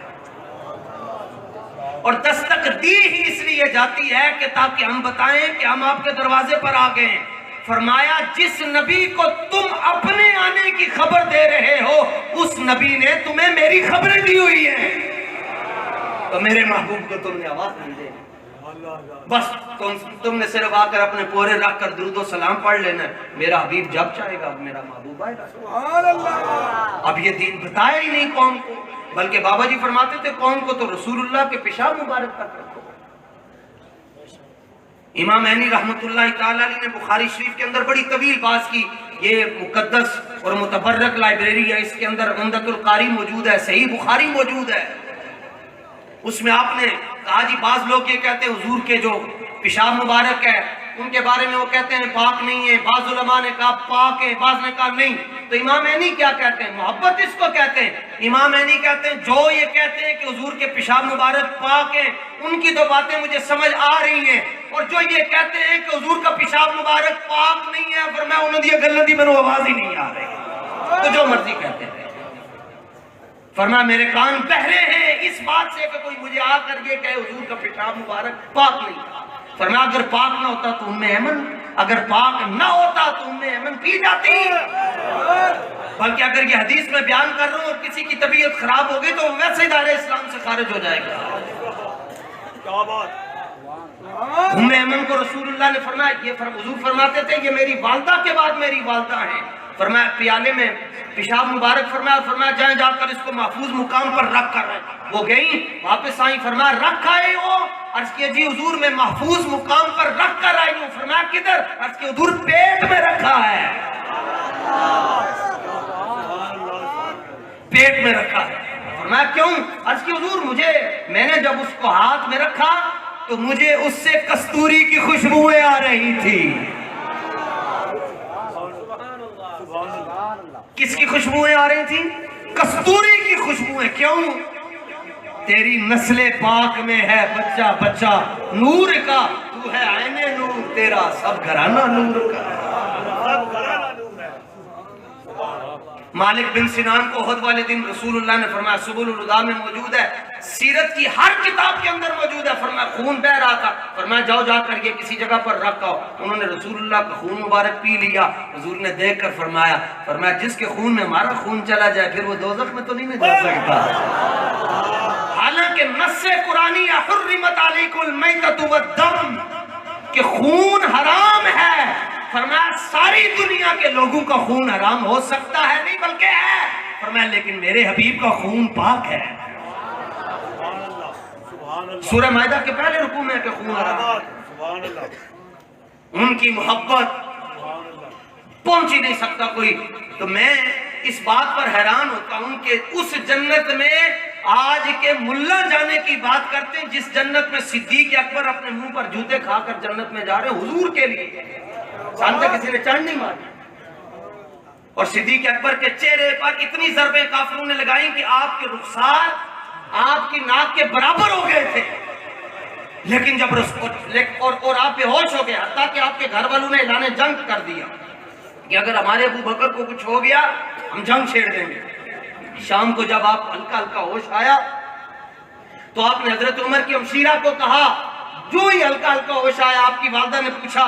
اور دستک دی ہی اس لیے جاتی ہے کہ تاکہ ہم بتائیں کہ ہم آپ کے دروازے پر آ گئے ہیں. فرمایا جس نبی کو تم اپنے آنے کی خبر دے رہے ہو اس نبی نے تمہیں میری خبریں دی ہوئی ہیں. تو میرے محبوب کو تم نے آواز نہیں دی، بس تم نے صرف آ کر اپنے پورے رکھ کر درود و سلام پڑھ لینا. میرا حبیب جب چاہے گا میرا محبوب آئے گا. اب یہ دین بتایا ہی نہیں قوم کو، بلکہ بابا جی فرماتے تھے قوم کو تو رسول اللہ کے پیشاب مبارک تک رکھو. امام عینی رحمت اللہ تعالی علیہ نے بخاری شریف کے اندر بڑی طویل بات کی. یہ مقدس اور متبرک لائبریری ہے، اس کے اندر عمدۃ القاری موجود ہے، صحیح بخاری موجود ہے. اس میں آپ نے کہا جی بعض لوگ یہ کہتے ہیں حضور کے جو پیشاب مبارک ہے ان کے بارے میں وہ کہتے ہیں پاک نہیں ہے. بعض علماء نے کہا پاک ہے، بعض نے کہا نہیں. تو امام عینی کیا کہتے ہیں؟ محبت اس کو کہتے ہیں. امام عینی کہتے ہیں جو یہ کہتے ہیں کہ حضور کے پیشاب مبارک پاک ہیں ان کی تو باتیں مجھے سمجھ آ رہی ہیں، اور جو یہ کہتے ہیں کہ حضور کا پیشاب مبارک پاک نہیں ہے پر میں انہوں نے گلہ دی میں نے آواز ہی نہیں آ رہی. تو جو مرضی کہتے ہیں. فرمایا میرے کان بہرے ہیں اس بات سے کہ کوئی مجھے آ کر یہ کہے حضور کا پیشاب مبارک پاک نہیں تھا. فرمایا اگر پاک نہ ہوتا تو ام ایمن، اگر پاک نہ ہوتا تو ام ایمن پی جاتی. بلکہ اگر یہ حدیث میں بیان کر رہا ہوں اور کسی کی طبیعت خراب ہو گئی تو ویسے ہی دائرہ اسلام سے خارج ہو جائے گا. کیا بات. ام ایمن کو رسول اللہ نے فرمایا، یہ حضور فرماتے تھے یہ میری والدہ کے بعد میری والدہ ہیں. فرمایا پیالے میں پیشاب مبارک فرمایا، فرمایا جائیں جا کر اس کو محفوظ مقام پر رکھ کر رہے. وہ گئیں واپس آئیں، فرمایا رکھ آئے ہو؟ عرض کیا جی حضور میں محفوظ مقام پر رکھ کر آئی ہوں. فرمایا کدھر؟ عرض کیا حضور پیٹ میں رکھا ہے. پیٹ میں رکھا ہے. فرمایا کیوں؟ عرض کیا حضور مجھے، میں نے جب اس کو ہاتھ میں رکھا تو مجھے اس سے کستوری کی خوشبوئیں آ رہی تھی. کس کی خوشبوئیں آ رہی تھی؟ کستوری کی خوشبوئیں. کیوں؟ تیری نسل پاک میں ہے بچہ بچہ نور کا، تو ہے عین نور، تیرا سب گھرانہ نور کا. مالک بن سنان کو احد والے دن رسول اللہ نے فرمایا سبل الہدیٰ میں موجود ہے، سیرت کی ہر کتاب کے اندر موجود ہے. فرمایا خون بہ رہا تھا، فرمایا جاؤ جا کر یہ کسی جگہ پر رکھا ہو. انہوں نے رسول اللہ کا خون مبارک پی لیا. حضور نے دیکھ کر فرمایا جس کے خون میں ہمارا خون چلا جائے پھر وہ دوزخ میں تو نہیں جا سکتا. حالانکہ کہ نص قرآنی حرمت علیکم المیتۃ والدم کہ خون حرام ہے، فرمایا ساری دنیا کے لوگوں کا خون حرام ہو سکتا ہے نہیں بلکہ ہے، فرمایا لیکن میرے حبیب کا خون پاک ہے۔ سورہ مائدہ کے پہلے رکوع میں ہے کہ خون حرام ہے۔ ان کی محبت پہنچ ہی نہیں سکتا کوئی۔ تو میں اس بات پر حیران ہوتا ہوں کہ اس جنت میں آج کے ملا جانے کی بات کرتے ہیں جس جنت میں صدیق اکبر اپنے منہ پر جوتے کھا کر جنت میں جا رہے ہیں حضور کے لیے، سانتا کسی نے چڑھ نہیں ماری، اور صدیق اکبر کے چہرے پر اتنی ضربیں کافروں نے لگائیں کہ آپ کے رخسار آپ کی ناک کے برابر ہو گئے تھے، لیکن جب اور آپ بے ہوش ہو گئے، حتیٰ کہ آپ کے گھر والوں نے اعلان جنگ کر دیا کہ اگر ہمارے ابو بکر کو کچھ ہو گیا ہم جنگ چھیڑ دیں گے۔ شام کو جب آپ ہلکا ہلکا ہوش آیا تو آپ نے حضرت عمر کی ہمشیرہ کو کہا، جو ہی ہلکا ہلکا ہوش آیا آپ کی والدہ نے پوچھا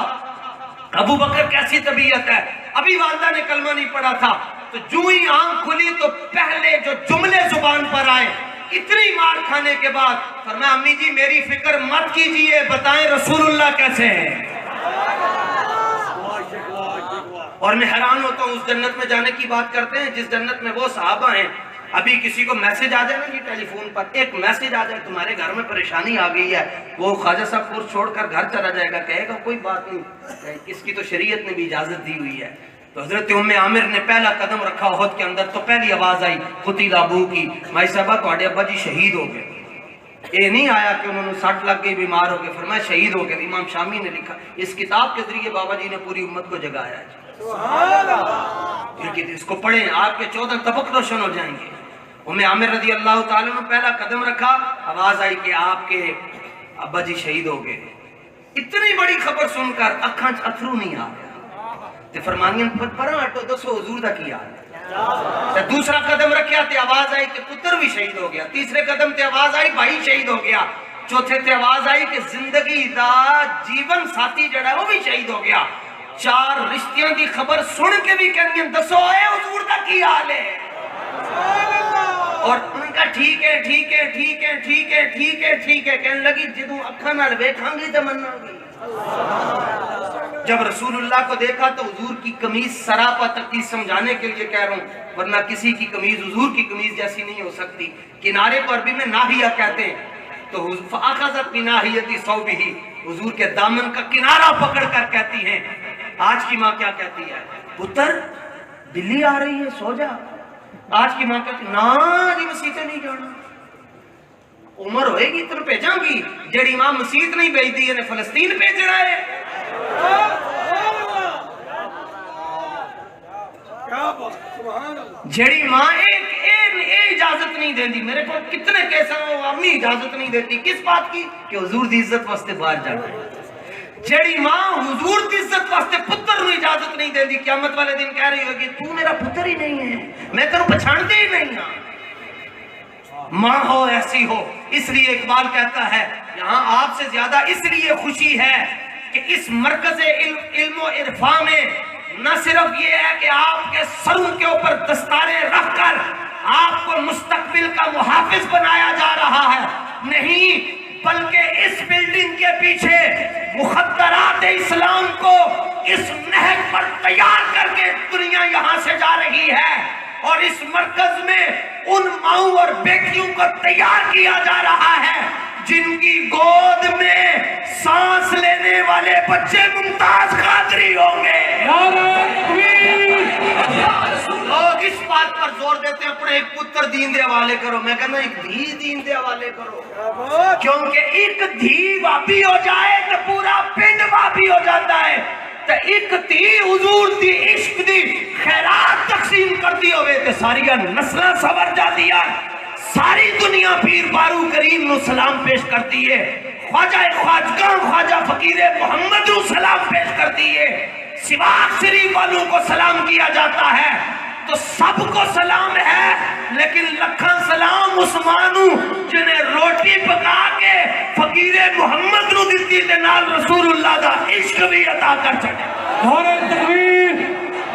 ابو بکر کیسی طبیعت ہے، ابھی والدہ نے کلمہ نہیں پڑھا تھا، تو جو ہی آنکھ کھلی تو پہلے جو جملے زبان پر آئے اتنی مار کھانے کے بعد فرمایا امی جی میری فکر مت کیجئے، بتائیں رسول اللہ کیسے ہیں۔ اور میں حیران ہوتا ہوں اس جنت میں جانے کی بات کرتے ہیں جس جنت میں وہ صحابہ ہیں، ابھی کسی کو میسج آ جائے نا جی ٹیلی فون پر، ایک میسج آ جائے تمہارے گھر میں پریشانی آ گئی ہے، وہ خواجہ صاحب کورس چھوڑ کر گھر چلا جائے گا، کہے گا کوئی بات نہیں، اس کی تو شریعت نے بھی اجازت دی ہوئی ہے۔ تو حضرت ام عامر نے پہلا قدم رکھا احد کے اندر تو پہلی آواز آئی قتل ابو کی، مائی صاحبہ تواڈے ابا جی شہید ہو گئے۔ یہ نہیں آیا کہ انہوں نے سٹ لگ گئی بیمار ہو گئے، فرمایا شہید ہو گئے۔ امام شامی نے لکھا، اس کتاب کے ذریعے بابا جی نے پوری امت کو جگایا ہے، اس کو پڑھیں آپ کے 14 طبق روشن ہو جائیں گے۔ ام عامر رضی اللہ تعالیٰ نے پہلا قدم رکھا، آواز آئی کہ آپ کے ابا جی شہید ہو گئے۔ اتنی بڑی خبر سن کر اکھاں چ اتھرو نہیں آ گیا تے فرمانیاں پرا ہٹو دسو حضور دا کی حال ہے۔ دوسرا قدم رکھیا تے آواز آئی کہ پتر بھی شہید ہو گیا، تیسرے قدم تے آواز آئی بھائی شہید ہو گیا، چوتھے تے آواز آئی کہ زندگی دا جیون ساتھی جڑا ہے وہ بھی شہید ہو گیا۔ 4 رشتیاں دی خبر سن کے بھی کہنگے دسو اے حضور دا کی حال ہے، اور ان کا ٹھیک ہے ٹھیک ہے ٹھیک ہے ٹھیک ہے ٹھیک ہے ٹھیک ہے کہنے لگی جدوں اکھاں نال ویکھاں گی تے مننا گی۔ جب رسول اللہ کو دیکھا تو حضور کی قمیض سراپا تقدیر سمجھانے کے لیے کہہ رہا ہوں، ورنہ کسی کی قمیض حضور کی قمیض جیسی نہیں ہو سکتی۔ کنارے کو عربی میں ناہیہ کہتے ہیں، تو فَأَخَذَتْ بِنَاهِيَةِ صَوْبِهِ حضور کے دامن کا کنارہ پکڑ کر کہتی ہیں۔ آج کی ماں کیا کہتی ہے؟ پتر بلی آ رہی ہے سو جا۔ آج کی ماں کہتی نا جی مسیطے نہیں جانا، عمر ہوئے گی تر بھیجاں گی، جڑی ماں مسیت نہیں بھیج دی نے فلسطین بھیجنا ہے۔ جڑی ماں ایک اجازت نہیں دیندی، میرے کو کتنے کیسے ہو امی اجازت نہیں دیتی، کس بات کی کہ حضور دی عزت واسطے باہر جانا ہے۔ جڑی ماں حضور دی عزت واسطے پتر نو اجازت نہیں دیندی، قیامت والے دن کہہ رہی ہوگی تو میرا پتر ہی نہیں ہے، میں تیرے پہچانتی ہی نہیں ہوں۔ ماں ہو ایسی ہو، اس لیے اقبال کہتا ہے یہاں آپ سے زیادہ اس لیے خوشی ہے کہ اس مرکز علم و عرفان میں نہ صرف یہ ہے کہ آپ کے سروں کے اوپر دستاریں رکھ کر آپ کو مستقبل کا محافظ بنایا جا رہا ہے، نہیں بلکہ اس بلڈنگ کے پیچھے مخدرات اسلام کو اس نہج پر تیار کر کے دنیا یہاں سے جا رہی ہے، اور اس مرکز میں ان ماؤں اور بیٹیوں کو تیار کیا جا رہا ہے جن کی گود میں سانس لینے والے بچے ممتاز قادری ہوں گے۔ لوگ اس بات پر زور دیتے ہیں اپنے ایک پتر دین دے حوالے کرو، میں کہنا ایک دھی دین دے حوالے کرو، کیونکہ ایک دھی واپی ہو جائے تو پورا پنڈ واپی ہو جاتا ہے، تو ایک دھی حضور دی عشق دی خیرات تقسیم کر دی ہوئے تو ساری نسلیں سور جاتی ہیں، ساری دنیا پیر بارو کریم نو سلام پیش کرتی ہے، خواجہ خواجگاں خواجہ فقیر محمد نو سلام پیش کرتی ہے، سواق شریف والوں کو سلام کیا جاتا ہے، تو سب کو سلام ہے، لیکن لکھاں سلام عثمانو جنہیں روٹی پکا کے فقیر محمد نو دیتی تے نال رسول اللہ دا عشق بھی عطا کر چکے۔ نعرہ تکبیر،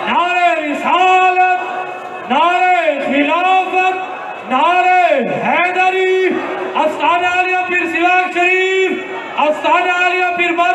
نعرہ رسالت، نعرہ خلافت، نعرہ حیدری،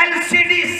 LCD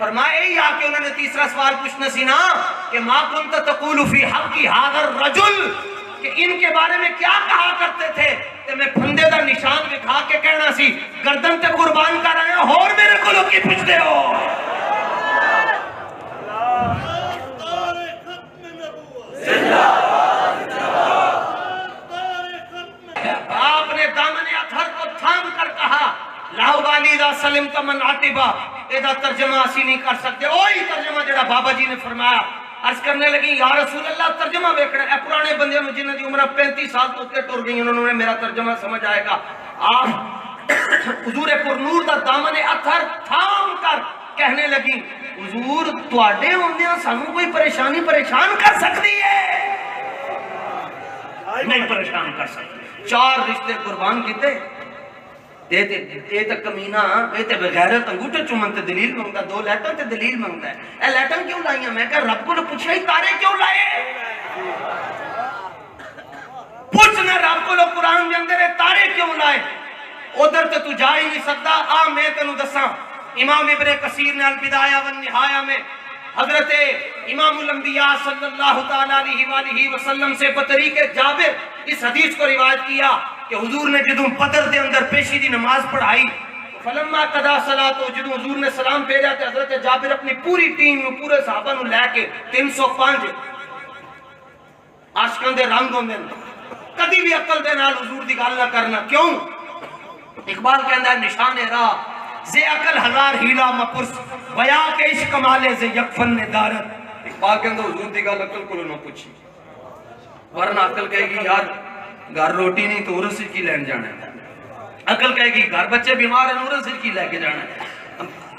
فرمایا یہی آ کے انہوں نے تیسرا سوال پوچھنا سی نا کہ ما کنت تقول فی حق ھذا الرجل، کہ ان کے بارے میں کیا کہا کرتے تھے؟ کہ میں پھندے دا نشان دکھا کے کہنا سی گردن تے قربان کر رہے ہیں اور میرے کو لوگ کی پوچھتے ہو۔ آپ نے دامن اطہر کو تھام کر کہا لا بالی اذا سلمت من عتبہ، اذا ترجمہ اسی نہیں کر سکتے، وہی ترجمہ جڑا بابا جی نے فرمایا۔ عرض کرنے لگی یا رسول اللہ ترجمہ ویکھنا ہے، پرانے بندے میں جنہاں دی عمرہ 35 سال تو کے ٹر گئی، انہوں نے میرا ترجمہ سمجھ آئے گا۔ آپ حضور پرنور دا دامن اطہر تھام کر کہنے لگی حضور تواڈے ہوندیاں سانوں کوئی پریشانی پریشان کر سکتی ہے؟ نہیں پریشان کر سکتی۔ 4 رشتے قربان کیتے، اے تے کمینہ، اے تے بغیرت انگوٹھے چومن تے دلیل منگتا، 2 لیٹن تے دلیل منگتا ہے۔ اے لیٹن کیوں لائیاں؟ میں کہا رب کو نے پوچھا ہی تارے کیوں لائے؟ پوچھنا رب کو قرآن دے اندر تارے کیوں لائے؟ ادھر تے تو جا ہی نہیں سکتا۔ میں تینوں دساں امام ابن کثیر نے البدایہ والنہایہ میں حضرت امام الانبیاء صلی اللہ تعالیٰ علیہ وآلہ وسلم سے بطریق جابر اس حدیث کو روایت کیا کہ حضور نے جدوں بدر دے اندر پیشی دی نماز پڑھائی، فلما قضا صلاۃ، جدوں حضور نے سلام بھیجا تے حضرت جابر اپنی پوری ٹیم نو، پورے صحابہ نو لے کے 305 عاشقاں دے رنگ ہوندے نے، کدی بھی عقل دے نال حضور دی گل نہ کرنا۔ کیوں؟ اقبال کہندا ہے نشان راہ زے عقل ہزار ہیلا مپرس، بیا کے عشق کمالے زے یک فن دارت۔ اقبال کہندا حضور دی گل عقل کو نہ پوچھی، ورنہ عقل کہے گی یار گھر روٹی نہیں تو عرس کی لین جانا ہے، عقل کہے گی گھر بچے بیمار ہیں عرس کی لے کے جانا ہے،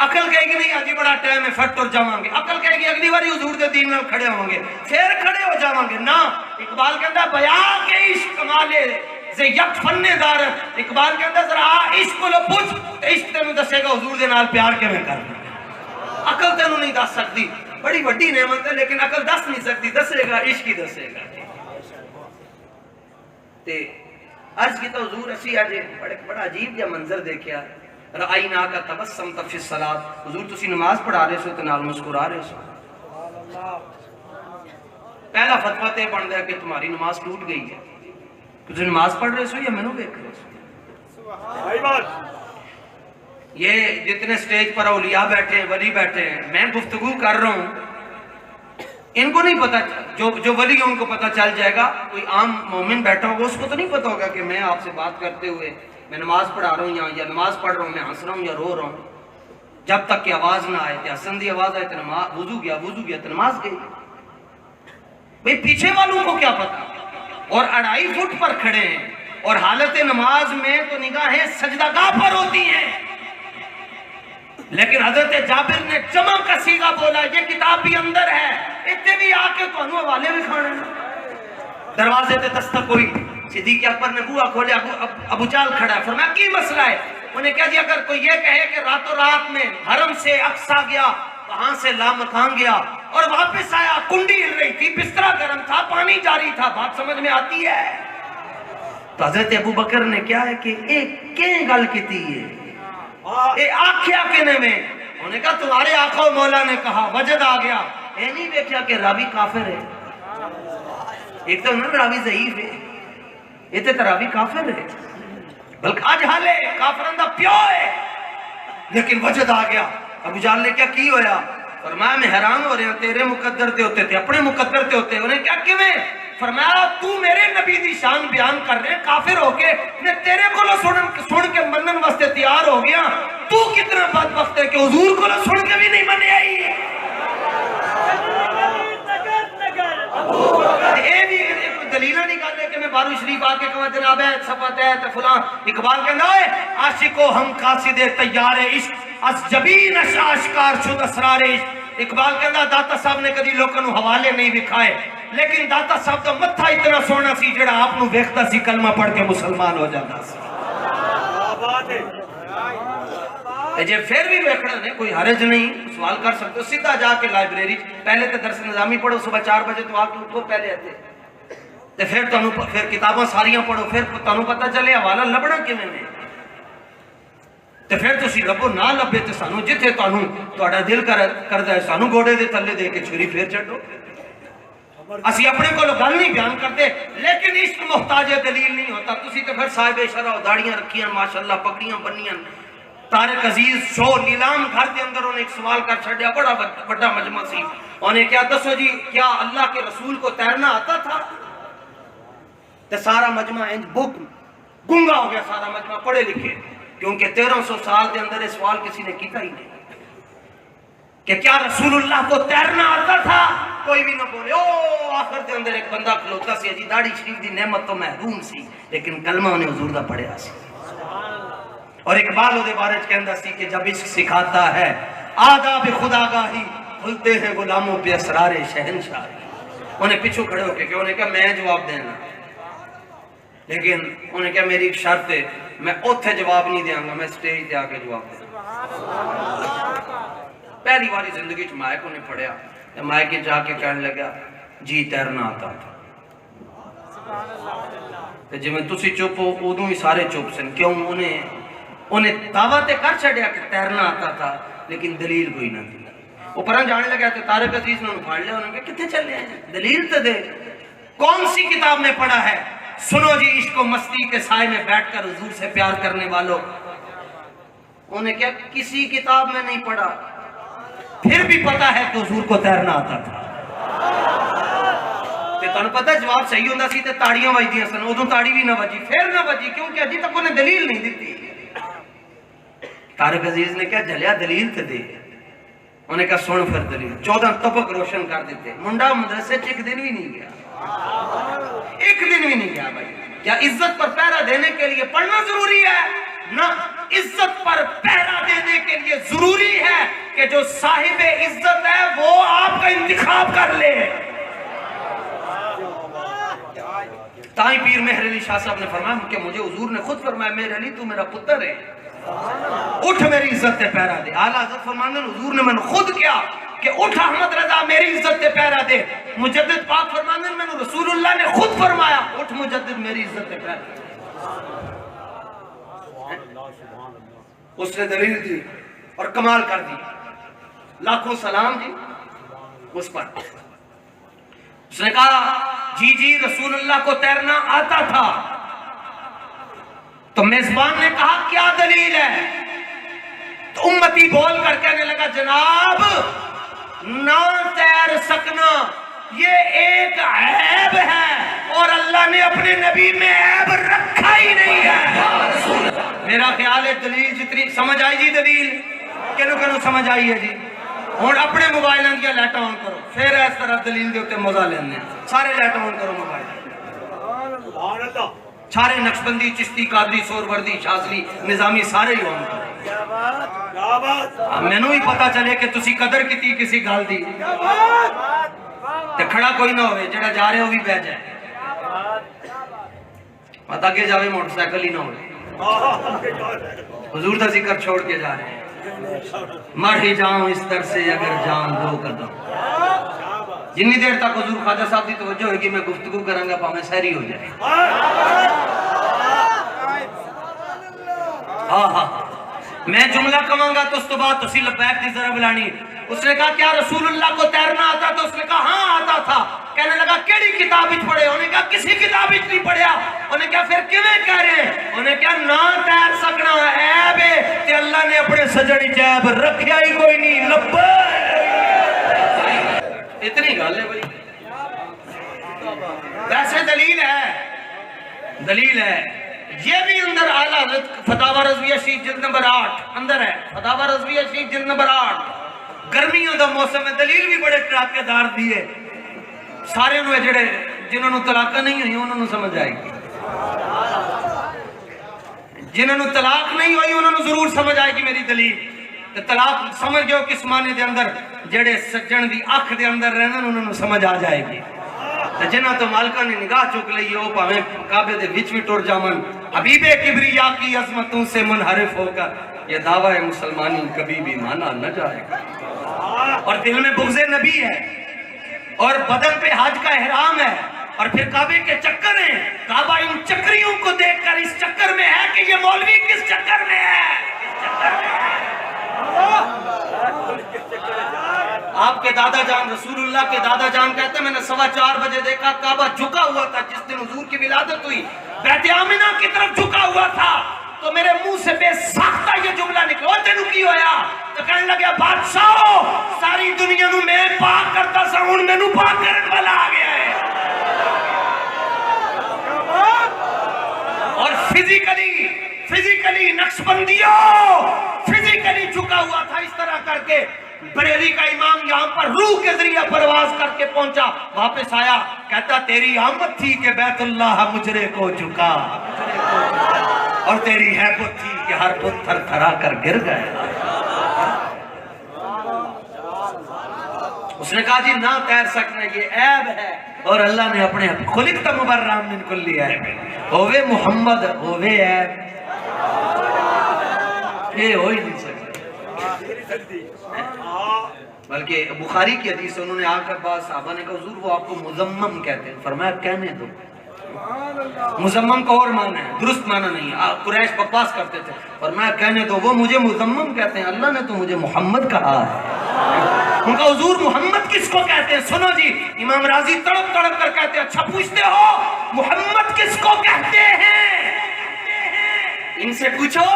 عقل کہے گی نہیں آجی بڑا ٹائم ہے فٹ اور جاواں گے، عقل کہے گی اگلی باری حضور دے دین نال کھڑے ہوں گے پھر کھڑے ہو جاواں گے۔ نا اقبال کہندا بیا کے عشق کمالے زے یک فن دارت۔ اقبال کہندا ذرا عشق کو لو پوچھ عشق تینوں دسے گا حضور دے نال پیار کیویں کرنا۔ عقل تینوں نہیں دس سکتی، بڑی وڈی نعمت ہے لیکن عقل دس نہیں سکتی، دسے گا عشق ہی دسے گا۔ تے عرض کی تو حضور اسی آج بڑا عجیب جا منظر دیکھیا، رأینا کا تبسم فی الصلاۃ، حضور تسی نماز پڑھا رہے سو تے نال مسکرا رہے سو۔ پہلا فتویٰ تے بن گیا کہ تمہاری نماز ٹوٹ گئی ہے، تسی نماز پڑھ رہے سو یا میں نو دیکھ رہے سو؟ یہ جتنے سٹیج پر اولیاء بیٹھے ہیں، ولی بیٹھے ہیں، میں گفتگو کر رہا ہوں، ان کو نہیں پتا، جو ولی ہے ان کو پتا چل جائے گا، کوئی عام مومن بیٹھا ہوگا اس کو تو نہیں پتا ہوگا کہ میں آپ سے بات کرتے ہوئے میں نماز پڑھا رہا ہوں یا نماز پڑھ رہا ہوں، میں ہنس رہا ہوں یا رو رہا ہوں، جب تک کہ آواز نہ آئے، حسن دی آواز آئے تو وضو گیا تو نماز گئی۔ بھئی پیچھے والوں کو کیا پتا؟ اور 2.5 فٹ پر کھڑے ہیں اور حالت نماز میں تو نگاہیں سجدہ گاہ پر ہوتی ہیں، لیکن حضرت جابر نے جمع کا سیغہ بولا یہ کتاب بھی اندر ہے، اتنے بھی آ کے تو حوالے بھی کھانے۔ دروازے تے دستک ہوئی، صدیق اکبر نے بوا کھولے، ابو جہل کھڑا ہے، فرمایا کی مسئلہ ہے؟ انہیں کہا جی اگر کوئی یہ کہے کہ راتوں رات میں حرم سے اقصا گیا، وہاں سے لامکان گیا اور واپس آیا، کنڈی ہل رہی تھی، بسترہ گرم تھا، پانی جاری تھا، بات سمجھ میں آتی ہے؟ تو حضرت ابو بکر نے کیا ہے کہ ایک کہیں گل کی تھی اے آکھیا کنے میں، انہوں نے کہا تمہارے آقا و مولا نے کہا، وجد آ گیا، اے نہیں دیکھیا کہ راوی کافر ہے، ایک تو انہوں نے راوی ضعیف ہے، یہ تو راوی کافر ہے، بلکہ آج حالے کافران دا پیو ہے، لیکن وجد آ گیا۔ ابو جہل نے کیا کی ہویا؟ فرمایا میں حیران ہو رہے ہیں، تیرے مقدر تے ہوتے تھے، اپنے مقدر تے ہوتے، انہیں کیا کیویں؟ فرمایا تو میرے نبی دی شان بیان کر رہے ہیں کافر ہو کے، میں تیرے کو لو سن کے منن واسطے تیار ہو گیا، تو کتنا بدبخت ہے کہ حضور کو لو سن کے بھی نہیں منے آئی۔ اے بھی دلیلہ نکال لے کہ میں بارو شریف آ کے کہاں جناب ہے صفت ہے تو فلاں۔ اقبال کہنا ہے عاشقو ہم قاصد تیار عشق اس جبین اشکار شد اسرار عشق۔ اقبال کہنا داتا صاحب نے کدی لوگوں حوالے نہیں دکھائے، لیکن داتا صاحب کا متھا اتنا سونا سی جڑا آپ نو ویکھتا سی کلمہ پڑھ کے مسلمان ہو جاتا سی۔ جے پھر بھی ویکھنا نے کوئی حرج نہیں، سوال کر سکتے ہو، سیدھا جا کے لائبریری، پہلے تو درس نظامی پڑھو، صبح 4 بجے تو آ کے اٹھو پہلے آتے، پھر کتاباں ساریاں پڑھو، پھر تانوں پتہ چلے حوالہ لبنا کیویں نے۔ تے پھر تسی لبو نہ لبے تے سانو جتھے تانوں تہاڈا دل کردا ہے سانو گوڑے دے تھلے دے کے چھری پھیر چھڈو. اسی اپنے کو گل نہیں بیان کرتے لیکن عشق محتاج دلیل نہیں ہوتا. تسی تے پھر صاحب شرع داڑیاں رکھیاں ماشاءاللہ پگڑیاں بنیاں. طارق عزیز شو نیلام گھر دے اندر انہیں ایک سوال کر چھڑیا بڑا بڑا مجمع سی. انہیں کیا دسو جی کیا اللہ کے رسول کو تیرنا آتا تھا؟ تے سارا مجمع انج بک گنگا ہو گیا. سارا مجمع پڑھے لکھے کیونکہ 1300 سال دے اندر یہ سوال کسی نے کیتا ہی نہیں کہ کیا رسول اللہ کو تیرنا آتا تھا. کوئی بھی نہ بولے. او آخر دے اندر ایک بندہ کھلوتا سی جی داڑھی شریف دی نعمت تو محروم سی لیکن کلمہ انہیں حضور دا پڑھیا سی. اور اقبال دے بارے کہندا سی کہ جب عشق سکھاتا ہے آداب خداگاہی کھلتے ہیں غلاموں پہ اسرار شہنشاہی. انہیں پیچھو کھڑے ہو کے کہ انہیں کہا میں جواب دینا لیکن انہیں کہا میری ایک شرط ہے میں اوتھے جواب نہیں دیاں گا میں سٹیج تے آ کے جواب دیں. پہلی باری زندگی چ مائک انہیں پڑھیا مائک جا کے کہنے لگا جی تیرنا آتا تھا. جی میں تسی چپ ہو ادوں ہی سارے چپ سن. کیوں؟ انہیں دعویٰ تے کر چھڑیا کہ تیرنا آتا تھا لیکن دلیل کوئی نہ تھی. وہ پران جانے لگا تو طارق عزیز نے انہوں پھاڑ لیا. انہوں نے کہا کتنے چلے ہیں دلیل تے دے. کون سی کتاب میں پڑھا ہے؟ سنو جی عشق و مستی کے سائے میں بیٹھ کر حضور سے پیار کرنے والوں. انہوں نے کہا کسی کتاب میں نہیں پڑھا. پھر بھی پتا ہے کہ حضور کو تیرنا آتا تھا. تو پتہ جواب صحیح ہوندہ سی تے تاڑیاں بج دیاں سن. ادوں تاڑی بھی نہ بجی پھر نہ بجی کیونکہ ابھی تک انہیں دلیل نہیں دیتی. طارق عزیز نے کہا جلیا دلیل تے دے. انہیں کہا سن پھر دلیل. 14 طبق روشن کر دیتے. منڈا مدرسے چ ایک دن بھی نہیں گیا. ایک دن بھی نہیں گیا بھائی. کیا عزت پر پہرا دینے کے لیے پڑھنا ضروری ہے؟ نہ. عزت پر پہرا دینے کے لیے ضروری ہے کہ جو صاحب عزت ہے وہ آپ کا انتخاب کر لے. تائیں پیر مہر علی شاہ صاحب نے فرمایا کہ مجھے حضور نے خود فرمایا مہر علی تو میرا پتر ہے اٹھ میری عزت تے پیرا دے. اعلیٰ حضرت فرمانے حضور نے میں نے خود کیا کہ اٹھ احمد رضا میری عزت تے پیرا دے. مجدد پاک فرمانے میں نے رسول اللہ نے خود فرمایا اٹھ مجدد میری عزت تے پیرا دے. اس نے دلیل دی اور کمال کر دی. لاکھوں سلام جی اس پر. اس نے کہا جی جی رسول اللہ کو تیرنا آتا تھا. تو میزبان نے کہا کیا دلیل ہے؟ تو امتی بول کر کہنے لگا جناب نہ تیر سکنا یہ ایک عیب ہے اور اللہ نے اپنے نبی میں عیب رکھا ہی نہیں ہے. میرا خیال ہے دلیل جتنی سمجھ آئی جی دلیل کنو سمجھ آئی ہے جی. اور اپنے موبائل دیا لائٹ آن کرو پھر اس طرح دلیل دے ہوتے مزہ لینے. سارے لائٹ آن کرو موبائل. سارے نقشبندی چشتی قادری سوروردی شاذلی نظامی سارے ہی آن کرو. میں نو ہی پتا چلے کہ تسی قدر کیتی کسی گل دی تے کھڑا کوئی نہ ہوئے جڑا جا رہے ہو بھی بہ جائے. پتا کہ جاوے موٹر سائیکل ہی نہ ہوئے. حضور دا ذکر چھوڑ کے جا رہے ہیں. مر ہی جاؤں اس در سے اگر جان دو قدم. جنی دیر تک حضور خواجہ صاحب دی توجہ ہوگی میں گفتگو کروں گا پاہمیں سہری ہو جائے. میں جملہ کہوں گا تو اس تو بعد تسی لبیک دی ذرا بلانی. اس نے کہا کیا رسول اللہ کو تیرنا آتا تو اس نے کہا ہاں آتا تھا. کہنے لگا کیڑی کتاب وچ پڑھے؟ انہیں کہا کسی کتاب وچ نہیں پڑھیا. انہیں کہا پھر کیویں کہہ رہے ہیں؟ انہیں کہا نہ تیر سکنا عیب ہے تے اللہ نے اپنے سجڑی عیب رکھیا ہی کوئی نہیں. لبیک اتنی گل ہے بھائی. ویسے دلیل ہے یہ بھی اندر اعلیٰ حضرت فتاوی رضویہ شریف جلد نمبر 8 اندر ہے. فتاوی رضویہ شریف جلد نمبر 8 گرمیوں دا موسم ہے. دلیل بھی بڑے ٹراکے دار دیئے. سارے انہوں جڑے جنہوں نے طلاقہ نہیں ہوئی انہوں نے سمجھ آئے گی. جنہوں نے طلاق نہیں ہوئی انہوں نے ضرور سمجھ آئے گی میری دلیل. طلاق سمجھ گئے کس معنی دے اندر جڑے سجن دی آنکھ دے اندر رہنا انہوں نے سمجھ آ جائے گی. جنہ تو مالکہ نے نگاہ چک لئی وہ پاویں کعبے دے وچ بھی ٹر جامن. حبیب کبریا کی عظمتوں سے منحرف ہو کر یہ دعویٰ مسلمانی کبھی بھی مانا نہ جائے گا. اور دل میں بغض نبی ہے اور بدن پہ حج کا احرام ہے اور پھر کعبے کے چکر ہیں. کعبہ ان چکریوں کو دیکھ کر اس چکر میں ہے کہ یہ مولوی کس چکر میں ہے. آپ کے دادا جان رسول اللہ کے دادا جان کہتے ہیں میں نے 4:15 بجے دیکھا کعبہ جھکا ہوا تھا جس دن حضور کی ولادت ہوئی، بیت آمنہ کی طرف جھکا ہوا تھا، تو میرے منہ سے بے ساختہ یہ جملہ نکلا، او تینوں کی ہویا؟ تو کہنے لگے بادشاہ ساری دنیا نو میں پاک کرتا سا، ہن مینوں پاک کرن والا آ گیا ہے۔ اور فزیکلی نقشبندیوں فزیکلی جھکا ہوا تھا اس طرح کر کے۔ بریلی کا امام یہاں پر روح کے ذریعے پرواز کر کے پہنچا، واپس آیا، کہتا تیری آمد تھی کہ بیت اللہ مجرے کو جھکا، اور تیری حیبت تھی کہ ہر بت تھر تھرا کر گر گئے۔ اس نے کہا جی نہ تیر سکنا یہ عیب ہے، اور اللہ نے اپنے خلقت مبرّأ من کل عیب، ہوئے محمد ہوئے عیب، یہ ہو ہی نہیں سکتا۔ بلکہ بخاری کی حدیث انہوں نے آ کر بعض صحابہ نے کہا حضور وہ آپ کو مذمم کہتے ہیں، فرمایا کہنے دو، مذمم کا اور معنی ہے، درست معنی نہیں ہے، قریش بکواس کرتے تھے، فرمایا کہنے دو، وہ مجھے مذمم کہتے ہیں، اللہ نے تو مجھے محمد کہا ہے۔ ان کا حضور محمد کس کو کہتے ہیں؟ سنو جی، امام راضی تڑپ تڑپ کر کہتے ہیں اچھا پوچھتے ہو محمد کس کو کہتے ہیں؟ ان سے پوچھو،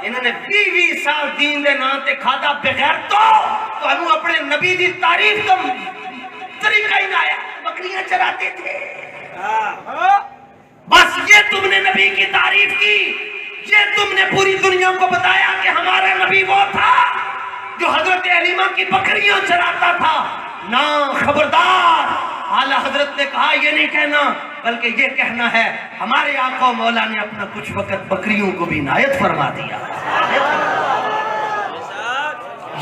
انہوں نے 20 سال دین دے نام تے کھادا بغیر تو انہوں اپنے نبی دی تعریف کا طریقہ ہی نہ آیا، بکریاں چراتے تھے، بس یہ تم نے نبی کی تعریف کی، یہ تم نے پوری دنیا کو بتایا کہ ہمارا نبی وہ تھا جو حضرت حلیمہ کی بکریاں چراتا تھا۔ نہ خبردار، اعلیٰ حضرت نے کہا یہ نہیں کہنا بلکہ یہ کہنا ہے ہمارے آقا مولا نے اپنا کچھ وقت بکریوں کو بھی عنایت فرما دیا۔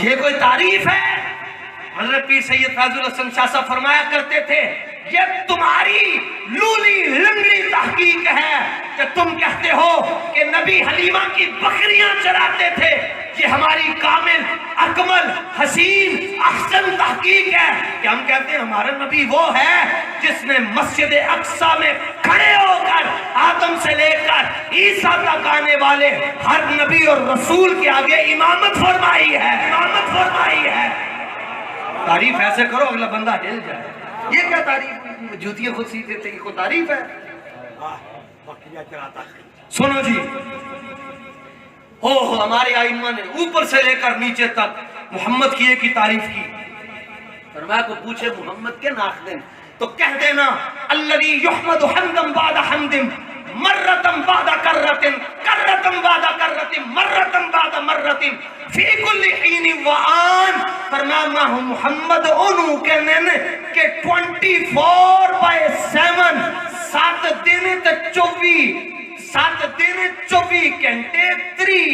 یہ کوئی تعریف ہے؟ حضرت پیر سید فیض الحسن شاہ صاحب فرمایا کرتے تھے یہ تمہاری لولی لنگڑی تحقیق ہے کہ تم کہتے ہو کہ نبی حلیمہ کی بکریاں چراتے تھے، یہ ہماری کامل اکمل حسین احسن تحقیق ہے کہ ہم کہتے ہیں ہمارا نبی وہ ہے جس نے مسجد اقصیٰ میں کھڑے ہو کر آدم سے لے کر عیسیٰ تک آنے والے ہر نبی اور رسول کے آگے امامت فرمائی ہے۔ تعریف ایسے کرو اگلا بندہ ہل جائے، یہ کیا تعریف ہوئی؟ جوتیاں خود سیتے تھے، یہ کوئی تعریف ہے؟ سنو جی، ہمارے ائمہ نے اوپر سے لے کر نیچے تک محمد کی ایک ہی تعریف کی۔ فرمایا کو پوچھے محمد کے ناخدن تو کہہ دینا الذی یحمد حمدا بعد حمد مرتن بعد کرتن کرتن بعد کرتن مرتن بعد مرتن فی کل حین وآن۔ فرمایا میں ہوں محمد انہوں کہنے نے کہ 24/7 7 دن تے 24 گھنٹے 3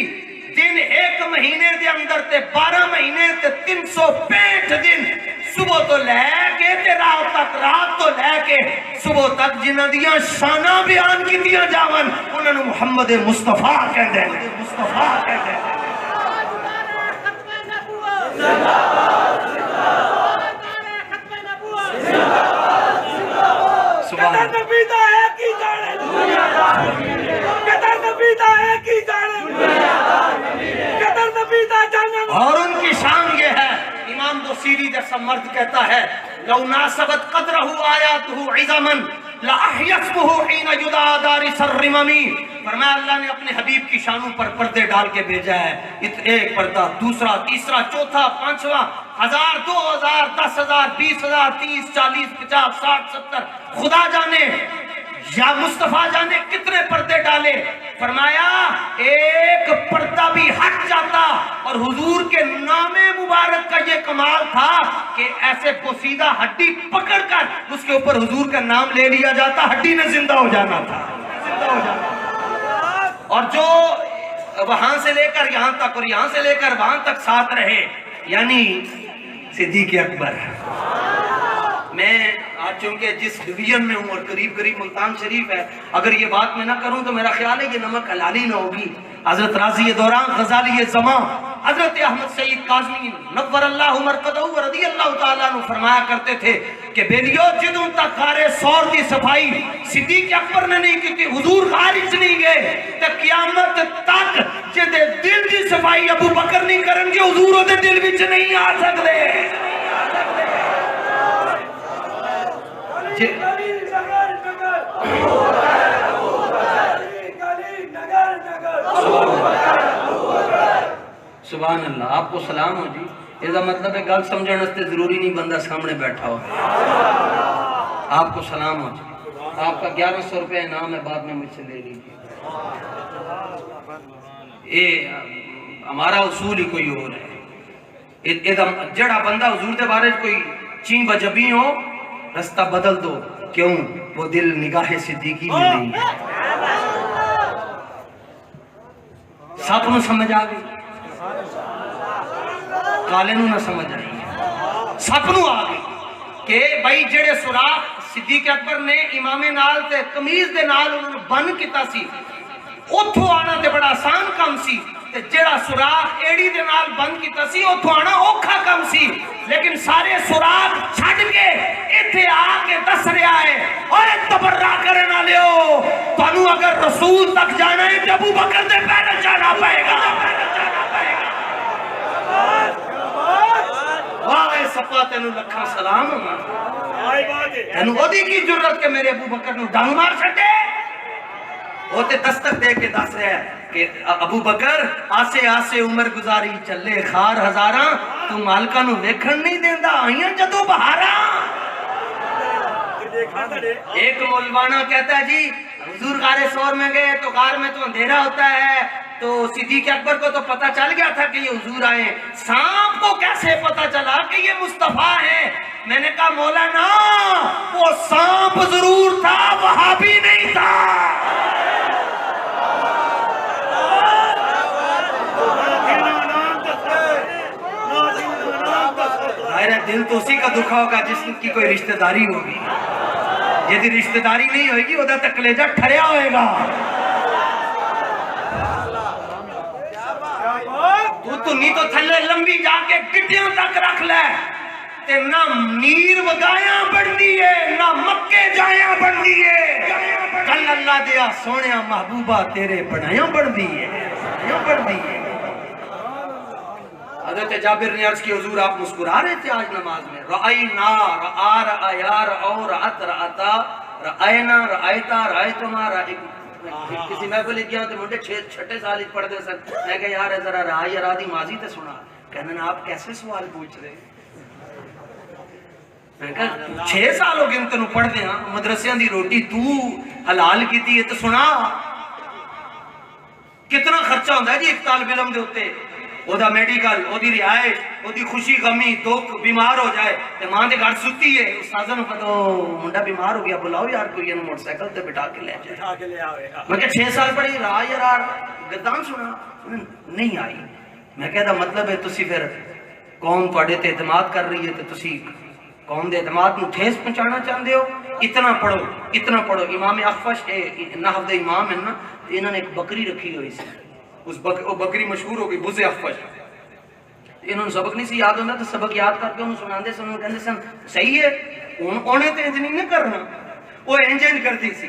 دن ایک مہینے دے اندر تے 12 مہینے تے 365 دن صبح تو لے کے تے رات تک، رات تو لے کے صبح تک جنہ دیاں شانہ بیان کی دیا جاون انہوں نے محمد مصطفیٰ کہہ دیں، مصطفیٰ کہہ دیں۔ قدر نبی دا ہے کی جانے قدر نبی دا ہے کی جانے قدر نبی دا جانے۔ اور ان کی شان یہ ہے، امام بصیری جیسا مرد کہتا ہے لو ناسبت قدرہ آیاتہ عظما لأحیسبہ حین یدعا دارس الرمم۔ فرمایا اللہ نے اپنے حبیب کی شانوں پر پردے ڈال کے بھیجا ہے، ایک پردہ، دوسرا، تیسرا، چوتھا، پانچواں، 1000 2000 10,000 20,000 30 40 50 60 70 خدا جانے یا مصطفیٰ جانے کتنے پردے ڈالے۔ فرمایا ایک پردہ بھی ہٹ جاتا، اور حضور کے نام مبارک کا یہ کمال تھا کہ ایسے پوسیدہ ہڈی پکڑ کر اس کے اوپر حضور کا نام لے لیا جاتا، ہڈی نے زندہ ہو جانا تھا، زندہ ہو جانا۔ اور جو وہاں سے لے کر یہاں تک اور یہاں سے لے کر وہاں تک ساتھ رہے، یعنی صدیق اکبر۔ میں آج چونکہ جس ڈویژن میں ہوں اور قریب قریب ملتان شریف ہے، اگر یہ بات میں نہ کروں تو میرا خیال ہے یہ نمک حلالی نہ ہوگی۔ حضرت راضی دوران غزالی زمان حضرت احمد سید کاظمی نور اللہ مرقدہ رضی اللہ تعالیٰ عنہ فرمایا کرتے تھے کہ بیلیو جدوں تک غار ثور دی صفائی صدیق اکبر نے نہیں کی تھی، حضور خارج نہیں گئے تے قیامت تک جدے دل دی صفائی ابو بکر نہیں کرن گے حضور دے دل وچ نہیں آ سکدے۔ سبحان اللہ، آپ کو سلام ہو جی، یہ مطلب ہے گل سمجھنے سے ضروری نہیں بندہ سامنے بیٹھا ہو۔ آپ کو سلام ہو جی، آپ کا 1100 روپے انعام ہے، بعد میں مجھ سے لے لیجیے۔ یہ ہمارا اصول ہی کوئی اور ہے، جڑا بندہ حضور دے بارے کوئی چین بجبی ہو رستہ بدل دو، کیوں؟ وہ دل نگاہ صدیقی میں نہیں ہے۔ سب نو سمجھ آ گئی، کالے نو نہ سمجھ آئی، سب نو آ گئی کہ بھائی جڑے سوراخ صدیق اکبر نے امام نال تے قمیض دے نال انہوں نے بن کیتا سی، اتھو آنا تے بڑا آسان کام سی، تے جڑا سوراخ ایڑی دے نال بند کیتا سی اتھو آنا اوکھا کام سی، لیکن سارے سوراخ چھڑ کے ایتھے آ کے دس رہا ہے اوے تبرہ کرنا لیو، تانوں اگر رسول تک جانا ہے تو ابو بکر دے پہلے جانا پائے گا۔ واہ سپا تینوں لکھاں سلام ہونا، تینوں ودی کی ضرورت کہ میرے ابو بکر نو ڈنگ مار چھٹے؟ وہ تے دستک دے کے دس رہا ہے کہ ابو بکر آسے آسے عمر گزاری چلے خار ہزاراں، تو مالکہ نو ویکھن نہیں دیندہ آئیاں جدو بہاراں۔ ایک مولوانہ کہتا ہے جی حضور غار ثور میں گئے تو غار میں تو اندھیرا ہوتا ہے، تو صدیق اکبر کو تو پتہ چل گیا تھا کہ یہ حضور آئے، سانپ کو کیسے پتہ چلا کہ یہ مصطفیٰ ہے؟ میں نے کہا مولانا وہ سانپ ضرور تھا، وہابی نہیں تھا۔ ظاہر ہے دل تو اسی کا دکھا ہوگا جس کی کوئی رشتہ داری ہوگی، یدی رشتہ داری نہیں ہوئے گی ادھا تک کلیجہ ٹھریا ہوئے گا۔ تو نہیں تو تھلے لمبی جا کے گٹیاں تک رکھ لے تے نہ نیر وگایاں بڑھ دیئے نہ مکے جایاں بڑھ دیئے، کل اللہ دیا سونیا محبوبہ تیرے بڑھایاں بڑھ دیئے۔ حضرت جابر نے عرض کی حضور آپ مسکرا رہے تھے آج نماز میں، رأینا رآ رآیا رآو رأت رآتا رآینا رآیتا رآیتما رائک۔ کسی محفل گیا تو منڈے 6 سال ہی پڑھ دے سن، میں کہا یار ذرا رآئی ارادی ماضی تے سنا، کہنے نا آپ کیسے سوال پوچھ رہے؟ میں کہا 6 سال ہو گئے تنوں پڑھ دے ہاں، مدرسیاں دی روٹی تو حلال کی تھی تو سنا۔ کتنا خرچہ ہوندہ ہے جی ایک طالب علم دے ہوتے، او دا میڈیکل، او دی رہائش، او دی خوشی غمی، دکھ بیمار ہو جائے تے ماں دے گھر ستی ہے، استاذہ نو کہتا منڈا بیمار ہو گیا بلاؤ یار کوئی انہوں موٹر سائیکل تے بٹھا کے لے جائے۔ میں کہا 6 سال پڑھی رہا یار گدان سنا نہیں آئی۔ میں کہتا مطلب ہے تسی پھر قوم پڑھے تے اعتماد کر رہی ہے تے تسی قوم دے اعتماد نو ٹھیس پہنچانا چاہتے ہو، اتنا پڑھو اتنا پڑھو۔ امام اخفش نحو دے امام ہے نا، انہوں نے ایک بکری رکھی ہوئی سی، اس بکری مشہور ہو گئی بز اخفش، انہوں نے سبق نہیں سی یاد ہوتا تو سبق یاد کر کے انہوں سناندے سن، انہوں کہندے سن صحیح ہے انہیں تو انج نہیں کرنا، وہ انج کرتی سی،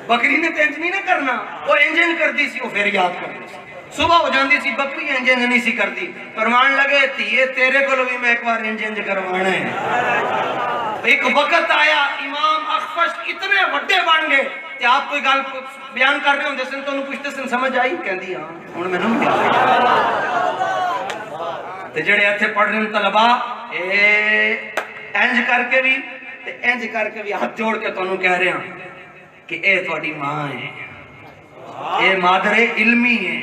بکری نے تو انج نہیں کرنا، وہ انج کرتی سی، وہ پھر یاد کرتی سی۔ صبح ہو جاندی سی بکری انج نہیں سی کرتی، فرمان لگے تیے تیرے کو بھی میں ایک بار انج کروانا ہے۔ ایک وقت آیا امام اخفش اتنے وڈے بن گئے کہ آپ کوئی گل بیان کر رہے ہوں جیسے تو انہوں پوچھتے سن سمجھ آئی؟ کہندی ہاں ہن میں نوں کیا تے جڑے ایتھے پڑھ رہے ہیں طلبا انج کر کے بھی تے انج کر کے بھی ہاتھ جوڑ کے تانوں کہہ رہے ہیں کہ اے تہاڈی ماں ہے، اے مادر علمی ہے۔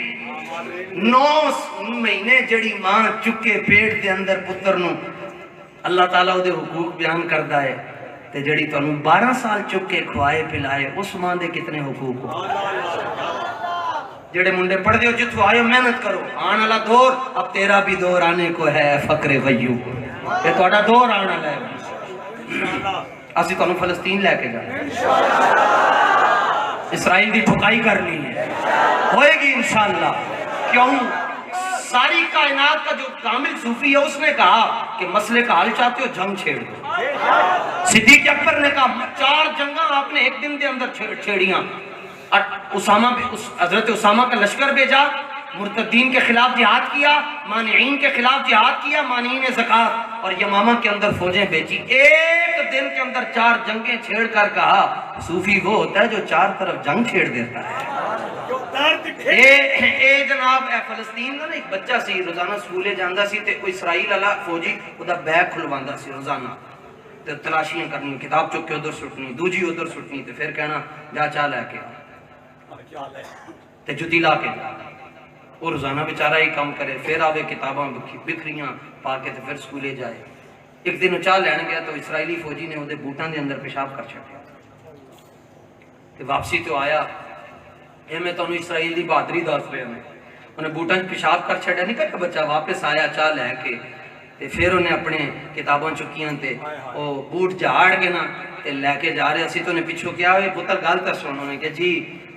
9 مہینے جڑی ماں چکے پیٹ دے اندر پتر نو، اللہ تعالیٰ دے حقوق بیان کردا ہے تے جڑی تانوں 12 سال چکے کھوائے پلائے اس ماں دے کتنے حقوق ہو۔ جڑے منڈے پڑھ دیو جتھو آئے محنت کرو، آن والا دور اب تیرا بھی دور آنے کو ہے فقر غیو، یہ تہاڈا دور آن والا ہے۔ اسی تانوں فلسطین لے کے جانا، اسرائیل دی ٹھکائی کرنی ہے، ہوئے گی انشاءاللہ۔ کیوں؟ ساری کائنات کا جو کامل صوفی ہے اس نے کہا کہ مسئلے کا حل چاہتے ہو جنگ چھیڑ دو۔ صدیق اکبر نے کہا 4 جنگاں آپ نے ایک دن کے اندر چھیڑیاں۔ حضرت اسامہ کا لشکر بھیجا، مرتدین کے خلاف جہاد کیا، مانعین کے خلاف جہاد کیا، مانعین زکوٰۃ، اور یمامہ کے اندر فوجیں بھیجی۔ ایک دن کے اندر 4 جنگیں چھیڑ کر کہا صوفی وہ ہوتا ہے جو 4 طرف جنگ چھیڑ دیتا ہے۔ اے جناب اے فلسطین کا نا ایک بچہ سی، روزانہ سکولے جاندہ سی تے کوئی اسرائیل والا فوجی ادا بیگ کھلواندہ سی روزانہ، تے تلاشیاں کرنی، کتاب چک کے ادھر سٹنی، دوجی ادھر سٹنی، تے پھر کہنا جا چاہ لے کے تے جتی لا کے جا۔ وہ روزانہ بیچارہ ہی کام کرے، پھر آوے کتاباں بکھریاں پا کے تے پھر سکولے جائے۔ ایک دن چاہ لین گیا تو اسرائیلی فوجی نے وہ بوٹاں دے اندر پیشاب کر چھٹیا تے واپسی تو آیا، اے میں تو انہوں اسرائیل دی بہادری دس رہے ہیں، انہیں بوٹاں پیشاب کر چھڑیا نہیں کرتا بچہ، واپس آیا چاہ لے کے تے پھر انہیں اپنے کتاباں چکیاں تے وہ بوٹ جھاڑ کے نا تے لے کے جا رہے اسی تو انہیں پچھو کیا ہوئے پتر گل تے سن، انہیں کہا جی،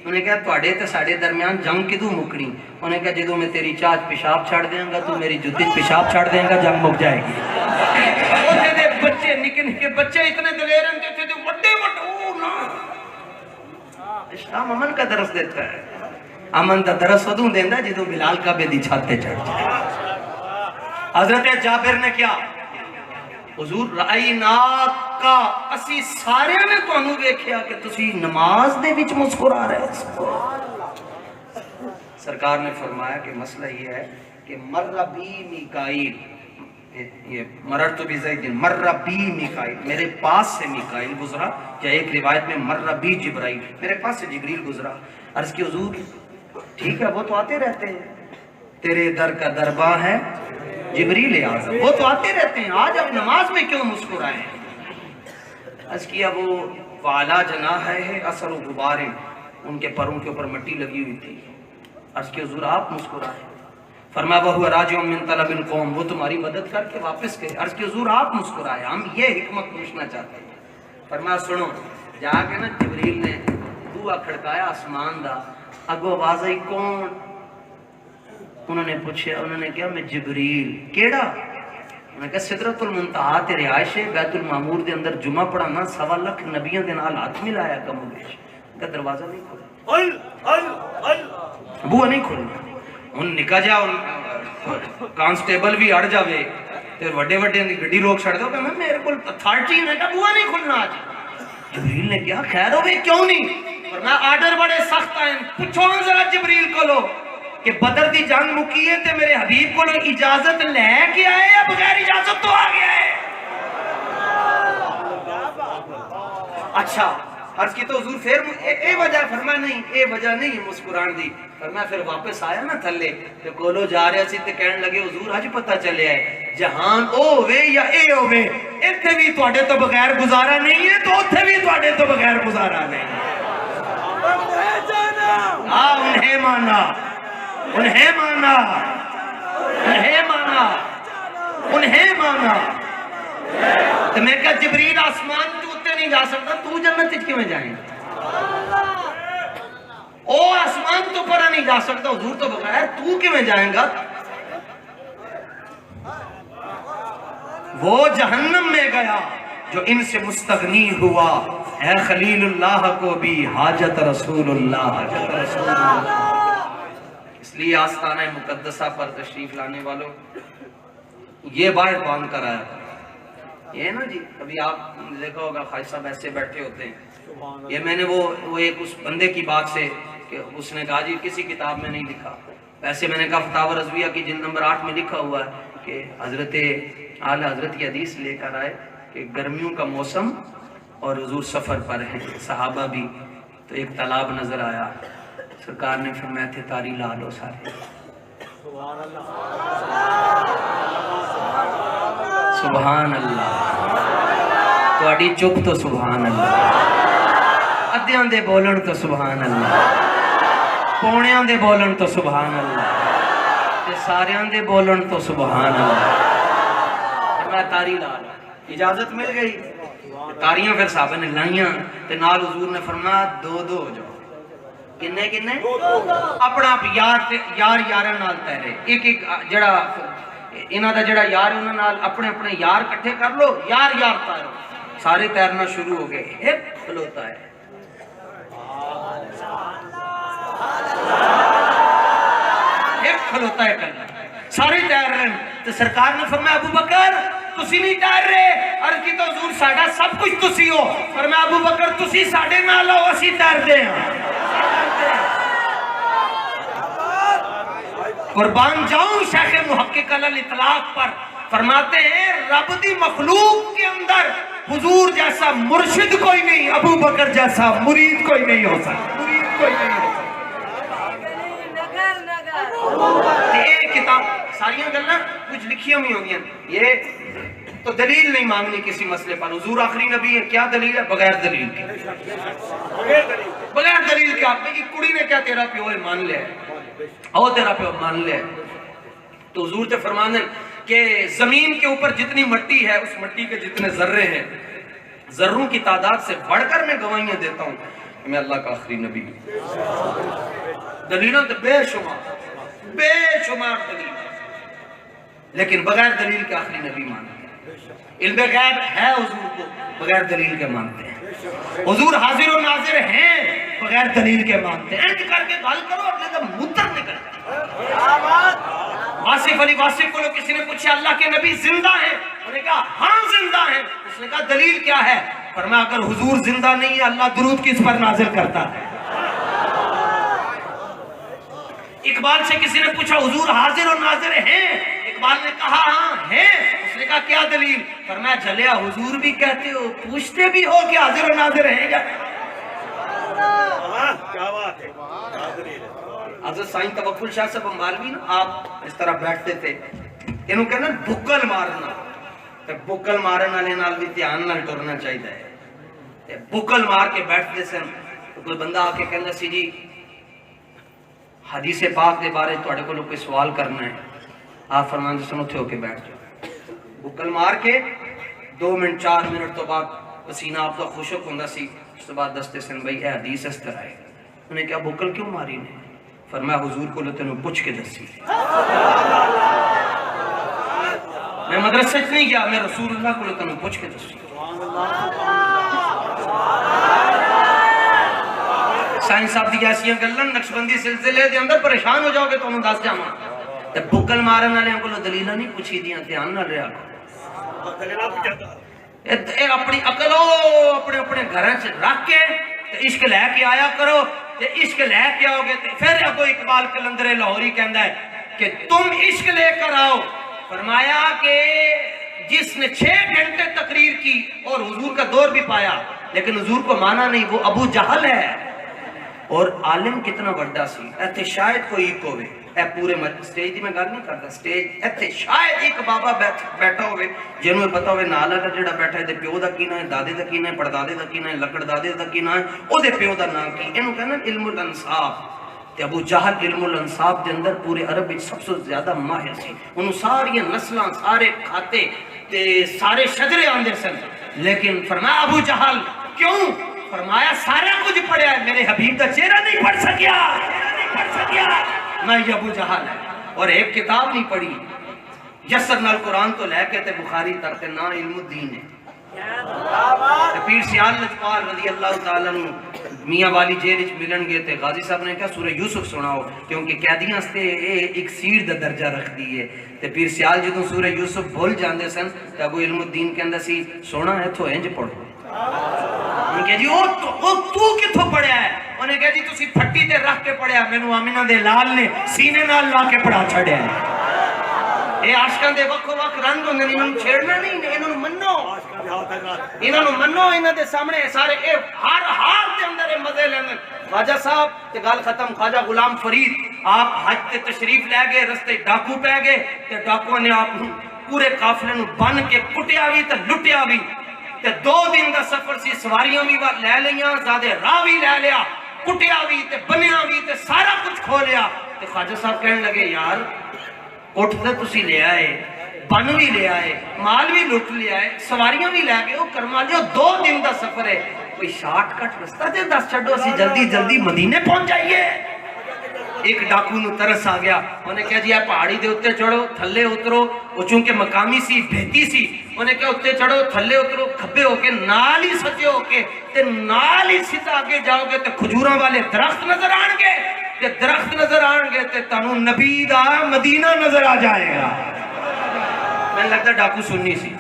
انہیں کہا تواڈے تے ساڈے درمیان جنگ کدوں مکڑی؟ انہیں کہا جدوں میں تیری چاچ پیشاب چھڑ دیاں گا تو میری جدی پیشاب چھڑ دیاں گا، جنگ مک جائے گی۔ اوتھے دے بچے نکے نکے بچے اتنے دلیر ہیں کہ تے بڑے بڑے نا اسلام امن کا درس دیتا ہے۔ امن کا درس ادوں دیندا جدوں بلال کعبے دی چھت تے چڑھ جائے۔ حضرت جابر نے کیا حضور رأیناک کا اسی سارے نے تانوں ویکھیا کہ تسی نماز دے وچ مسکرا رہے ہو۔ سرکار نے فرمایا کہ مسئلہ یہ ہے کہ مر بی میکائیل، یہ مررت بزید، مر بی میکائیل، میرے پاس سے میکائیل گزرا، یا ایک روایت میں مر بی جبرائیل، میرے پاس سے جبریل گزرا۔ عرض کی حضور ٹھیک ہے وہ تو آتے رہتے ہیں، تیرے در کا درباں ہے جبریل اعظم، وہ تو آتے رہتے ہیں، آج اب نماز میں کیوں مسکرائے ہیں؟ عرض کیا وہ وعلا جناح ہے اثر و غبار، ان کے پروں کے اوپر مٹی لگی ہوئی تھی۔ عرض کی حضور آپ مسکرائے، فرمایا وہ راجع من طلب القوم، وہ تمہاری مدد کر کے واپس گئے۔ عرض کی حضور آپ مسکرائے، ہم یہ حکمت پوچھنا چاہتے ہیں۔ فرمایا سنو، جا کے نا جبریل نے بوا کھڑکایا آسمان دا، اگو آواز آئی کون؟ انہوں نے پوچھا، انہوں نے کہا میں جبریل۔ کیڑا؟ انہوں نے کہا سدرۃ المنتہا تے رہائش بیت المعمور دے اندر جمعہ پڑھانا 1.25 لاکھ نبیوں دے نال ہاتھ ملایا کم و بیش، کا دروازہ نہیں کھولا، بوا نہیں کھولنا۔ ان نکا جا کانسٹیبل بھی اڑ جاوے تے وڈے وڈے دی گڈی روک چھڑ دو کہ میرے کول اتھارٹی ہے کہ بوا نہیں کھولنا آج۔ جبریل نے کہا خیر ہوئے کیوں نہیں؟ فرمایا آرڈر بڑے سخت آئیں، پوچھو ذرا جبریل کو لو کہ بدر دی جنگ مکی ہے تے میرے حبیب کو اجازت لے کے آئے یا بغیر اجازت تو آ گیا ہے؟ اچھا عرض کی تو حضور پھر اے وجہ؟ فرمایا نہیں اے وجہ نہیں مسکران دی۔ فرمایا پھر واپس آیا نا تھلے تے کولو جا رہے سی تے کہنے لگے حضور اج پتہ چلے ہے جہان او ہوے یا اے ہوے، ایتھے بھی تواڈے تو بغیر گزارا نہیں ہے تو اوتھے بھی تواڈے تو بغیر گزارا نہیں ہے۔ انہیں مانا، انہیں مانا، انہیں مانا، انہیں مانا۔ تو میں کہا جبریل آسمان تو اتے نہیں جا سکتا، تو جنت کیوں میں جائیں گا؟ او آسمان تو پرا نہیں جا سکتا حضور تو بغیر، تو کیوں میں جائیں گا؟ وہ جہنم میں گیا جو ان سے مستغنی ہوا، اے خلیل اللہ کو بھی حاجت رسول اللہ، حاجت رسول اللہ۔ اس لیے آستانہ مقدسہ پر تشریف لانے والوں یہ باہر باندھ کر آیا تھا۔ یہ نا جی کبھی آپ دیکھا ہوگا خواجہ صاحب ایسے بیٹھے ہوتے ہیں، یہ میں نے وہ ایک اس بندے کی بات سے کہ اس نے کہا جی کسی کتاب میں نہیں لکھا، ویسے میں نے کہا فتاوی رضویہ کی جلد نمبر 8 میں لکھا ہوا ہے کہ حضرت اعلیٰ حضرت کی حدیث لے کر آئے کہ گرمیوں کا موسم اور حضور سفر پر ہیں، صحابہ بھی، تو ایک تالاب نظر آیا، سرکار نے فرمایا تھے تاری لا لو سارے۔ سبحان اللہ، تواڈی چپ تو سبحان اللہ، ادھیاں دے بولن تو سبحان اللہ، پونیاں دے بولن تو سبحان اللہ، تے ساریاں دے بولن تو سبحان اللہ۔ میں تاری لا لو، اجازت مل گئی، تاریاں پھر صحابہ نے لائیاں تے نال حضور نے فرمایا 2 ہو جاؤ، کنے کنے اپنا آپ یار یاراں نال تیرے ایک جڑا انہاں دا جڑا یار انہاں نال اپنے اپنے یار کٹھے کر لو یار تیرو سارے تیرنا شروع ہو گئے ایک کھلوتا ہے ایک کھلوتا ہے کرنا سارے تیر رہے ہیں تو سرکار نے فرمایا ابو بکر تسی نہیں تیر رہے عرض کی تو حضور ساڈا سب کچھ تسی ہو فرمایا ابو بکر تسی ساڈے نال ہو اسی تیر دے ہیں قربان جاؤں شیخ محقق علی الاطلاق پر فرماتے ہیں رب دی مخلوق کے اندر حضور جیسا مرشد کوئی نہیں ابو بکر جیسا مرید کوئی نہیں ہو سکتا مرید کوئی نہیں ہو سکتا یہ کتاب ساریاں گلنا کچھ لکھی ہوئی ہوگی یہ تو دلیل نہیں مانگنی کسی مسئلے پر حضور آخری نبی ہے کیا دلیل ہے بغیر دلیل کی بغیر دلیل کے آپ نے کہ کڑی نے کیا تیرا پیو ہے مان لے او تیرا پیو مان لے تو حضور تے فرمانے کہ زمین کے اوپر جتنی مٹی ہے اس مٹی کے جتنے ذرے ہیں ذروں کی تعداد سے بڑھ کر میں گواہیاں دیتا ہوں کہ میں اللہ کا آخری نبی ہوں دلیلوں تے بے شمار دلیل لیکن بغیر دلیل کے آخری نبی مانتے ہیں علم غیب ہے حضور کو بغیر دلیل کے مانتے ہیں حضور حاضر و ناظر ہیں بغیر دلیل کے مانتے ہیں انج کر کے گل کرو اپنے تو مدر نکل واصف علی واصف کو کسی نے پوچھا اللہ کے نبی زندہ ہیں انہوں نے کہا ہاں زندہ ہیں اس نے کہا دلیل کیا ہے فرمایا اگر حضور زندہ نہیں ہے اللہ درود کس پر نازل کرتا ہے اقبال سے کسی نے پوچھا حضور حاضر و ناظر ہیں اقبال نے کہا ہاں ہیں اس نے کہا کیا دلیل فرمایا جلیا حضور بھی کہتے ہو پوچھتے بھی ہو کہ حاضر و ناظر ہیں کیا حضرت سائن توکل شاہ صاحب امبالوی نا آپ اس طرح بیٹھتے تھے انہوں کہنا بکل مارنا بکل مارن والے نال بھی دھیان نال ٹرنا چاہیے بکل مار کے بیٹھتے سن تو کوئی بندہ آ کے کہنا سی جی حدیث پاک کے بارے تھوڑے کو کوئی سوال کرنا ہے آپ فرمان سے سنو تھے ہو کے بیٹھ جاؤ بکل مار کے 2 منٹ 4 منٹ تو بعد پسینہ آپ کا خوشک ہوندہ سی اس تو بعد دستے سن بھائی اے حدیث اس طرح ہے انہوں نے کہا بکل کیوں ماری نے فرمایا حضور کو لے تینوں پوچھ کے دسی میں مدرسہ نہیں گیا میں رسول اللہ کو لے تینوں پوچھ کے دسی سائن صاحب دی جیسیاں گلن نقشبندی سلسلے دے اندر پریشان ہو جاؤ گے تو انہوں دس جاما تے بکل مارن والے کو دلیلہ نہیں پوچھی دیاں دھیان نہ رہا اے اپنی عقل اپنے اپنے گھراں سے رکھ کے تے عشق لے کے آیا کرو تے عشق لے کے آؤ گے تے پھر ابو اقبال قلندر لاہوری کہندا ہے کہ تم عشق لے کر آؤ فرمایا کہ جس نے 6 گھنٹے تقریر کی اور حضور کا دور بھی پایا لیکن حضور کو مانا نہیں وہ ابو جہل ہے اور عالم کتنا بڑا سی ایتھے شاید کوئی ایک ہوئے اے پورے سٹیج دی میں گل نہیں کرتا سٹیج ایتھے شاید ایک بابا بیٹھا ہوئے جنہوں پتا ہوئے نالا دا جڑا بیٹھا ہے دے پیو دا کی نام ہے دادے دا کی نام ہے پردادے دا کی نام ہے لکڑ دادے دا کی نام ہے او دے پیو دا نام کی انہوں کہنا علم الانصاف تے ابو جہل علم الانصاف دے اندر پورے عرب وچ سب سے زیادہ ماہر سی انہوں ساری نسلاں سارے کھاتے تے سارے شجرے آندے سن لیکن فرمایا ابو جہل کیوں فرمایا سارا کچھ پڑھیا ہے میرے حبیب کا چہرہ نہیں پڑھ سکیا نہ یہ ابو جہل ہے اور ایک کتاب نہیں پڑھی جسر نال قرآن تو لے کے تے بخاری تک نہ علم الدین ہے پیر سیال لجپال رضی اللہ تعالیٰ میاں والی جیل ملن گئے تے غازی صاحب نے کہا سورہ یوسف سناؤ کیونکہ قیدیاں سے ایک سیر دا درجہ رکھ دیئے تے پیر سیال جدوں سورہ یوسف بھول جاندے سن تے ابو علم الدین کے اندر سی سونا ہے تو انج پڑھو انہوں نے کہا جی تو کتھوں پڑھیا ہے انہوں نے کہا جی تسی پھٹی تے رکھ کے پڑھیا میں آمینہ دے لال نے سینے نال لا کے پڑھا چھڑیا ہے اے عاشقان دے وقت رنگ ہوندے انہوں نے چھیڑنا نہیں انہوں منو انہوں دے سامنے سارے ہر حال دے اندر مزے لیندے خواجہ صاحب تے گل ختم خواجہ غلام فرید آپ حج تے تشریف لے گئے رستے ڈاکو پہ گئے تے ڈاکو نے آپ پورے قافلے نو بن کے کٹیا بھی تے لٹیا بھی تے 2 دن دا سفر سی سواریاں بھی لے لیاں زیادہ راہ بھی لے لیا کٹیا بھی تے بنیا بھی تے سارا کچھ کھو لیا تے خواجہ صاحب کہنے لگے یار اٹھ تے تسی لے آئے بن بھی لے آئے مال بھی لٹ لے آئے سواریاں بھی لے گئے وہ کرما لیا 2 دن دا سفر ہے کوئی شارٹ کٹ رستہ تے دس چھڈو اسی جلدی جلدی مدینے پہنچ جائیے. ایک ڈاکو نو ترس آ گیا, انہیں کہا جی آپ پہاڑی دے اتنے چڑھو تھلے اترو. وہ چونکہ مقامی سی بھیتی سی, انہیں کہا اتنے چڑھو تھلے اترو, کھبے ہو کے نال ہی سجے ہو کے تے نال ہی سیدھا آگے جاؤ گے تے کھجوراں والے درخت نظر آن گے, تے درخت نظر آن گے تے تانوں نبی دا مدینہ نظر آ جائے گا. میں لگتا ڈاکو سننی سی,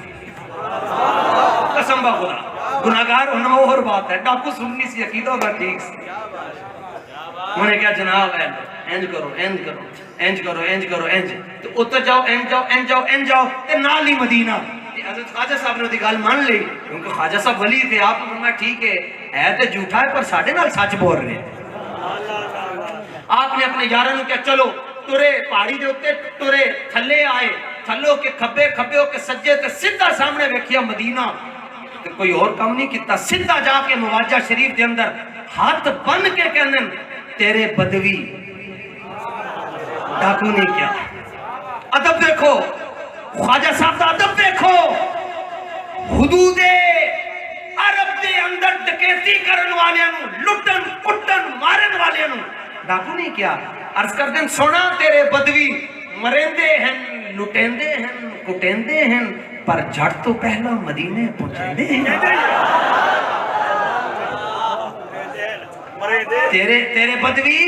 قسم بخدا, گناہگار ہونا اور بات ہے, ڈاکو سننی سی, عقیدہ ہوگا ٹھیک سی. انہوں نے کہا جناب اینج کرو اینج کرو اینج کرو اینج کرو اینج, تو اتر جاؤ اینج جاؤ اینج جاؤ اینج جاؤ تے نال ہی مدینہ. حضرت خواجہ صاحب نے دی گل مان لی, کیونکہ خواجہ صاحب ولی تھے. آپ نے فرمایا ٹھیک ہے تے جھوٹا ہے پر ساڈے نال سچ بول رہے ہیں. آپ نے اپنے یاراں نوں کہا چلو ترے پہاڑی دے اوتے ترے تھلے آئے, تھلو کے کھبے کھبے ہو کے سجے تے سیدھا سامنے ویکھیا مدینہ. تے کوئی اور کام نہیں کیتا, سیدھا جا کے مواجہ شریف دے اندر ہاتھ بن کے کہندن تیرے بدوی. ڈاکو نے کیا ادب دیکھو, خواجہ صاحب دا ادب دیکھو. حدود عرب دے اندر ڈکیتی کرن والے نو, لٹن کٹن مارن والے نو ڈاکو نہیں کیا. عرض کر دیں سونا تیرے بدوی مریندے ہیں, لٹیندے ہیں, کٹیندے ہیں, پر جھٹ تو پہلا مدینے پہنچیندے ہیں. تیرے بدوی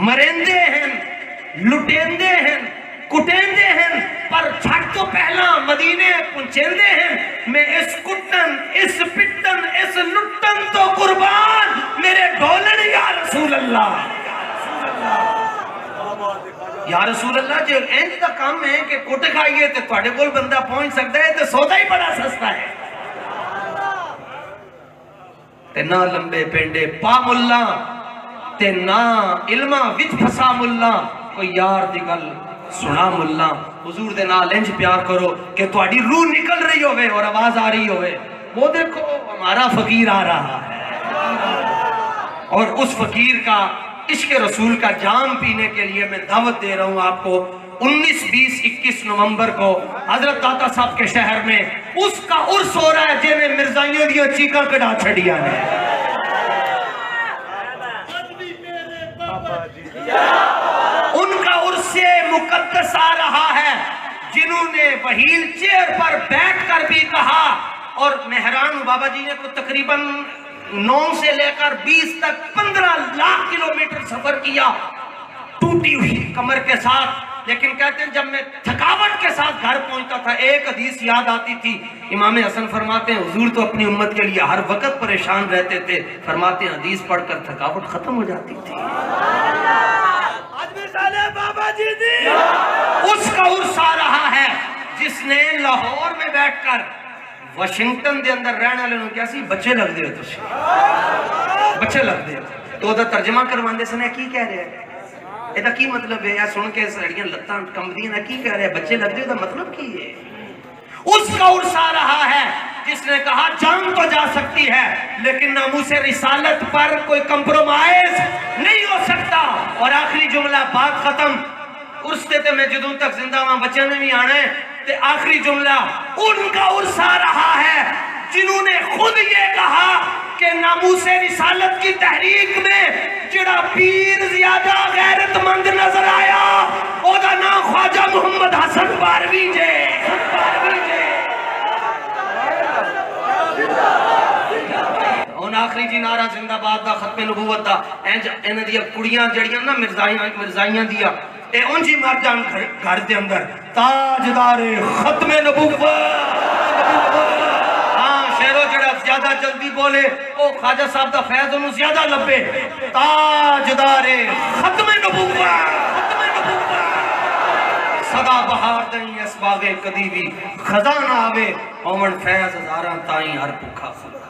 مریندے ہیں, لٹیندے ہیں, کٹیندے ہیں, پر جھٹ تو پہلا مدینے پہنچیندے ہیں. میں اس کٹن, اس پٹن, اس لٹن تو قربان میرے ڈولن یا رسول اللہ. یا رسول اللہ جو اینج دا کام ہے کہ کٹ کھائیے تے تواڈے کول بندہ پہنچ سکتا ہے تے سودا ہی بڑا سستا ہے. تے نہ لمبے پینڈے پا ملا تے نہ علمہ وچ پھسا ملا, کوئی یار دی گل سنا ملا. حضور دے نال انج پیار کرو کہ تواڈی روح نکل رہی ہوئے اور آواز آ رہی ہوئے, وہ دیکھو ہمارا فقیر آ رہا ہے. اور اس فقیر کا عشق رسول کا جام پینے کے لیے میں دعوت دے رہا ہوں آپ کو. 19, 20, 21 نومبر کو حضرت داتا صاحب کے شہر میں اس کا عرس ہو رہا ہے جنہیں مرزائیوں دیا چیکاں کڑا چھڑیا نے. ان کا عرس مقدس آ رہا ہے جنہوں نے وہیل چیئر پر بیٹھ کر بھی کہا. اور مہران بابا جی نے کو تقریباً 9 سے لے کر 20 تک 15 لاکھ کلومیٹر سفر کیا ٹوٹی ہوئی کمر کے ساتھ. لیکن کہتے ہیں جب میں تھکاوٹ کے ساتھ گھر پہنچتا تھا ایک حدیث یاد آتی تھی. امام حسن فرماتے ہیں حضور تو اپنی امت کے لیے ہر وقت پریشان رہتے تھے. فرماتے ہیں حدیث پڑھ کر تھکاوٹ ختم ہو جاتی تھی. بابا جی اس کا عرس آ رہا ہے جس نے لاہور میں بیٹھ کر واشنگٹن دے اندر رہنے والے نوں کیا سی بچے لگ دے ہو تسی, بچے لگ دے تو دا ترجمہ کرواندے سنے کی کہہ رہے ہیں, ایدہ کی مطلب ہے, یا سن کے سڑیاں لتاں کمدیاں نا کی کہہ رہے ہیں, بچے لگ دے ہو دا مطلب کی ہے. اس کا عرس آ رہا ہے جس نے کہا جان تو جا سکتی ہے لیکن ناموس رسالت پر کوئی کمپرومائز نہیں ہو سکتا. اور آخری جملہ بات ختم, عرس دیتے میں جدوں تک زندہ ہوں بچے نے بھی آنا ہے. تے آخری جملہ ان کا عرس آ رہا ہے جنہوں نے خود یہ کہا کہ ناموس رسالت کی تحریک میں جڑا پیر زیادہ غیرت مند نظر آیا او دا نام خواجہ محمد حسن باروی جے. ان آخری جی نعرہ زندہ باد دا ختم نبوت دا انہ دیا کڑیاں جڑیاں نا مرزائیاں دیا اے ان جی مار جان گھر دے اندر تاجدار ختم نبوت. ہاں شہرو جڑا زیادہ جلدی بولے او خواجہ صاحب دا فیض انہوں زیادہ لبے. تاجدار ختم نبوت, صدا بہار دیں اس باغے کدی بھی خزانہ آوے اومن فیض ہزاراں تائیں ہر بکھا خدا.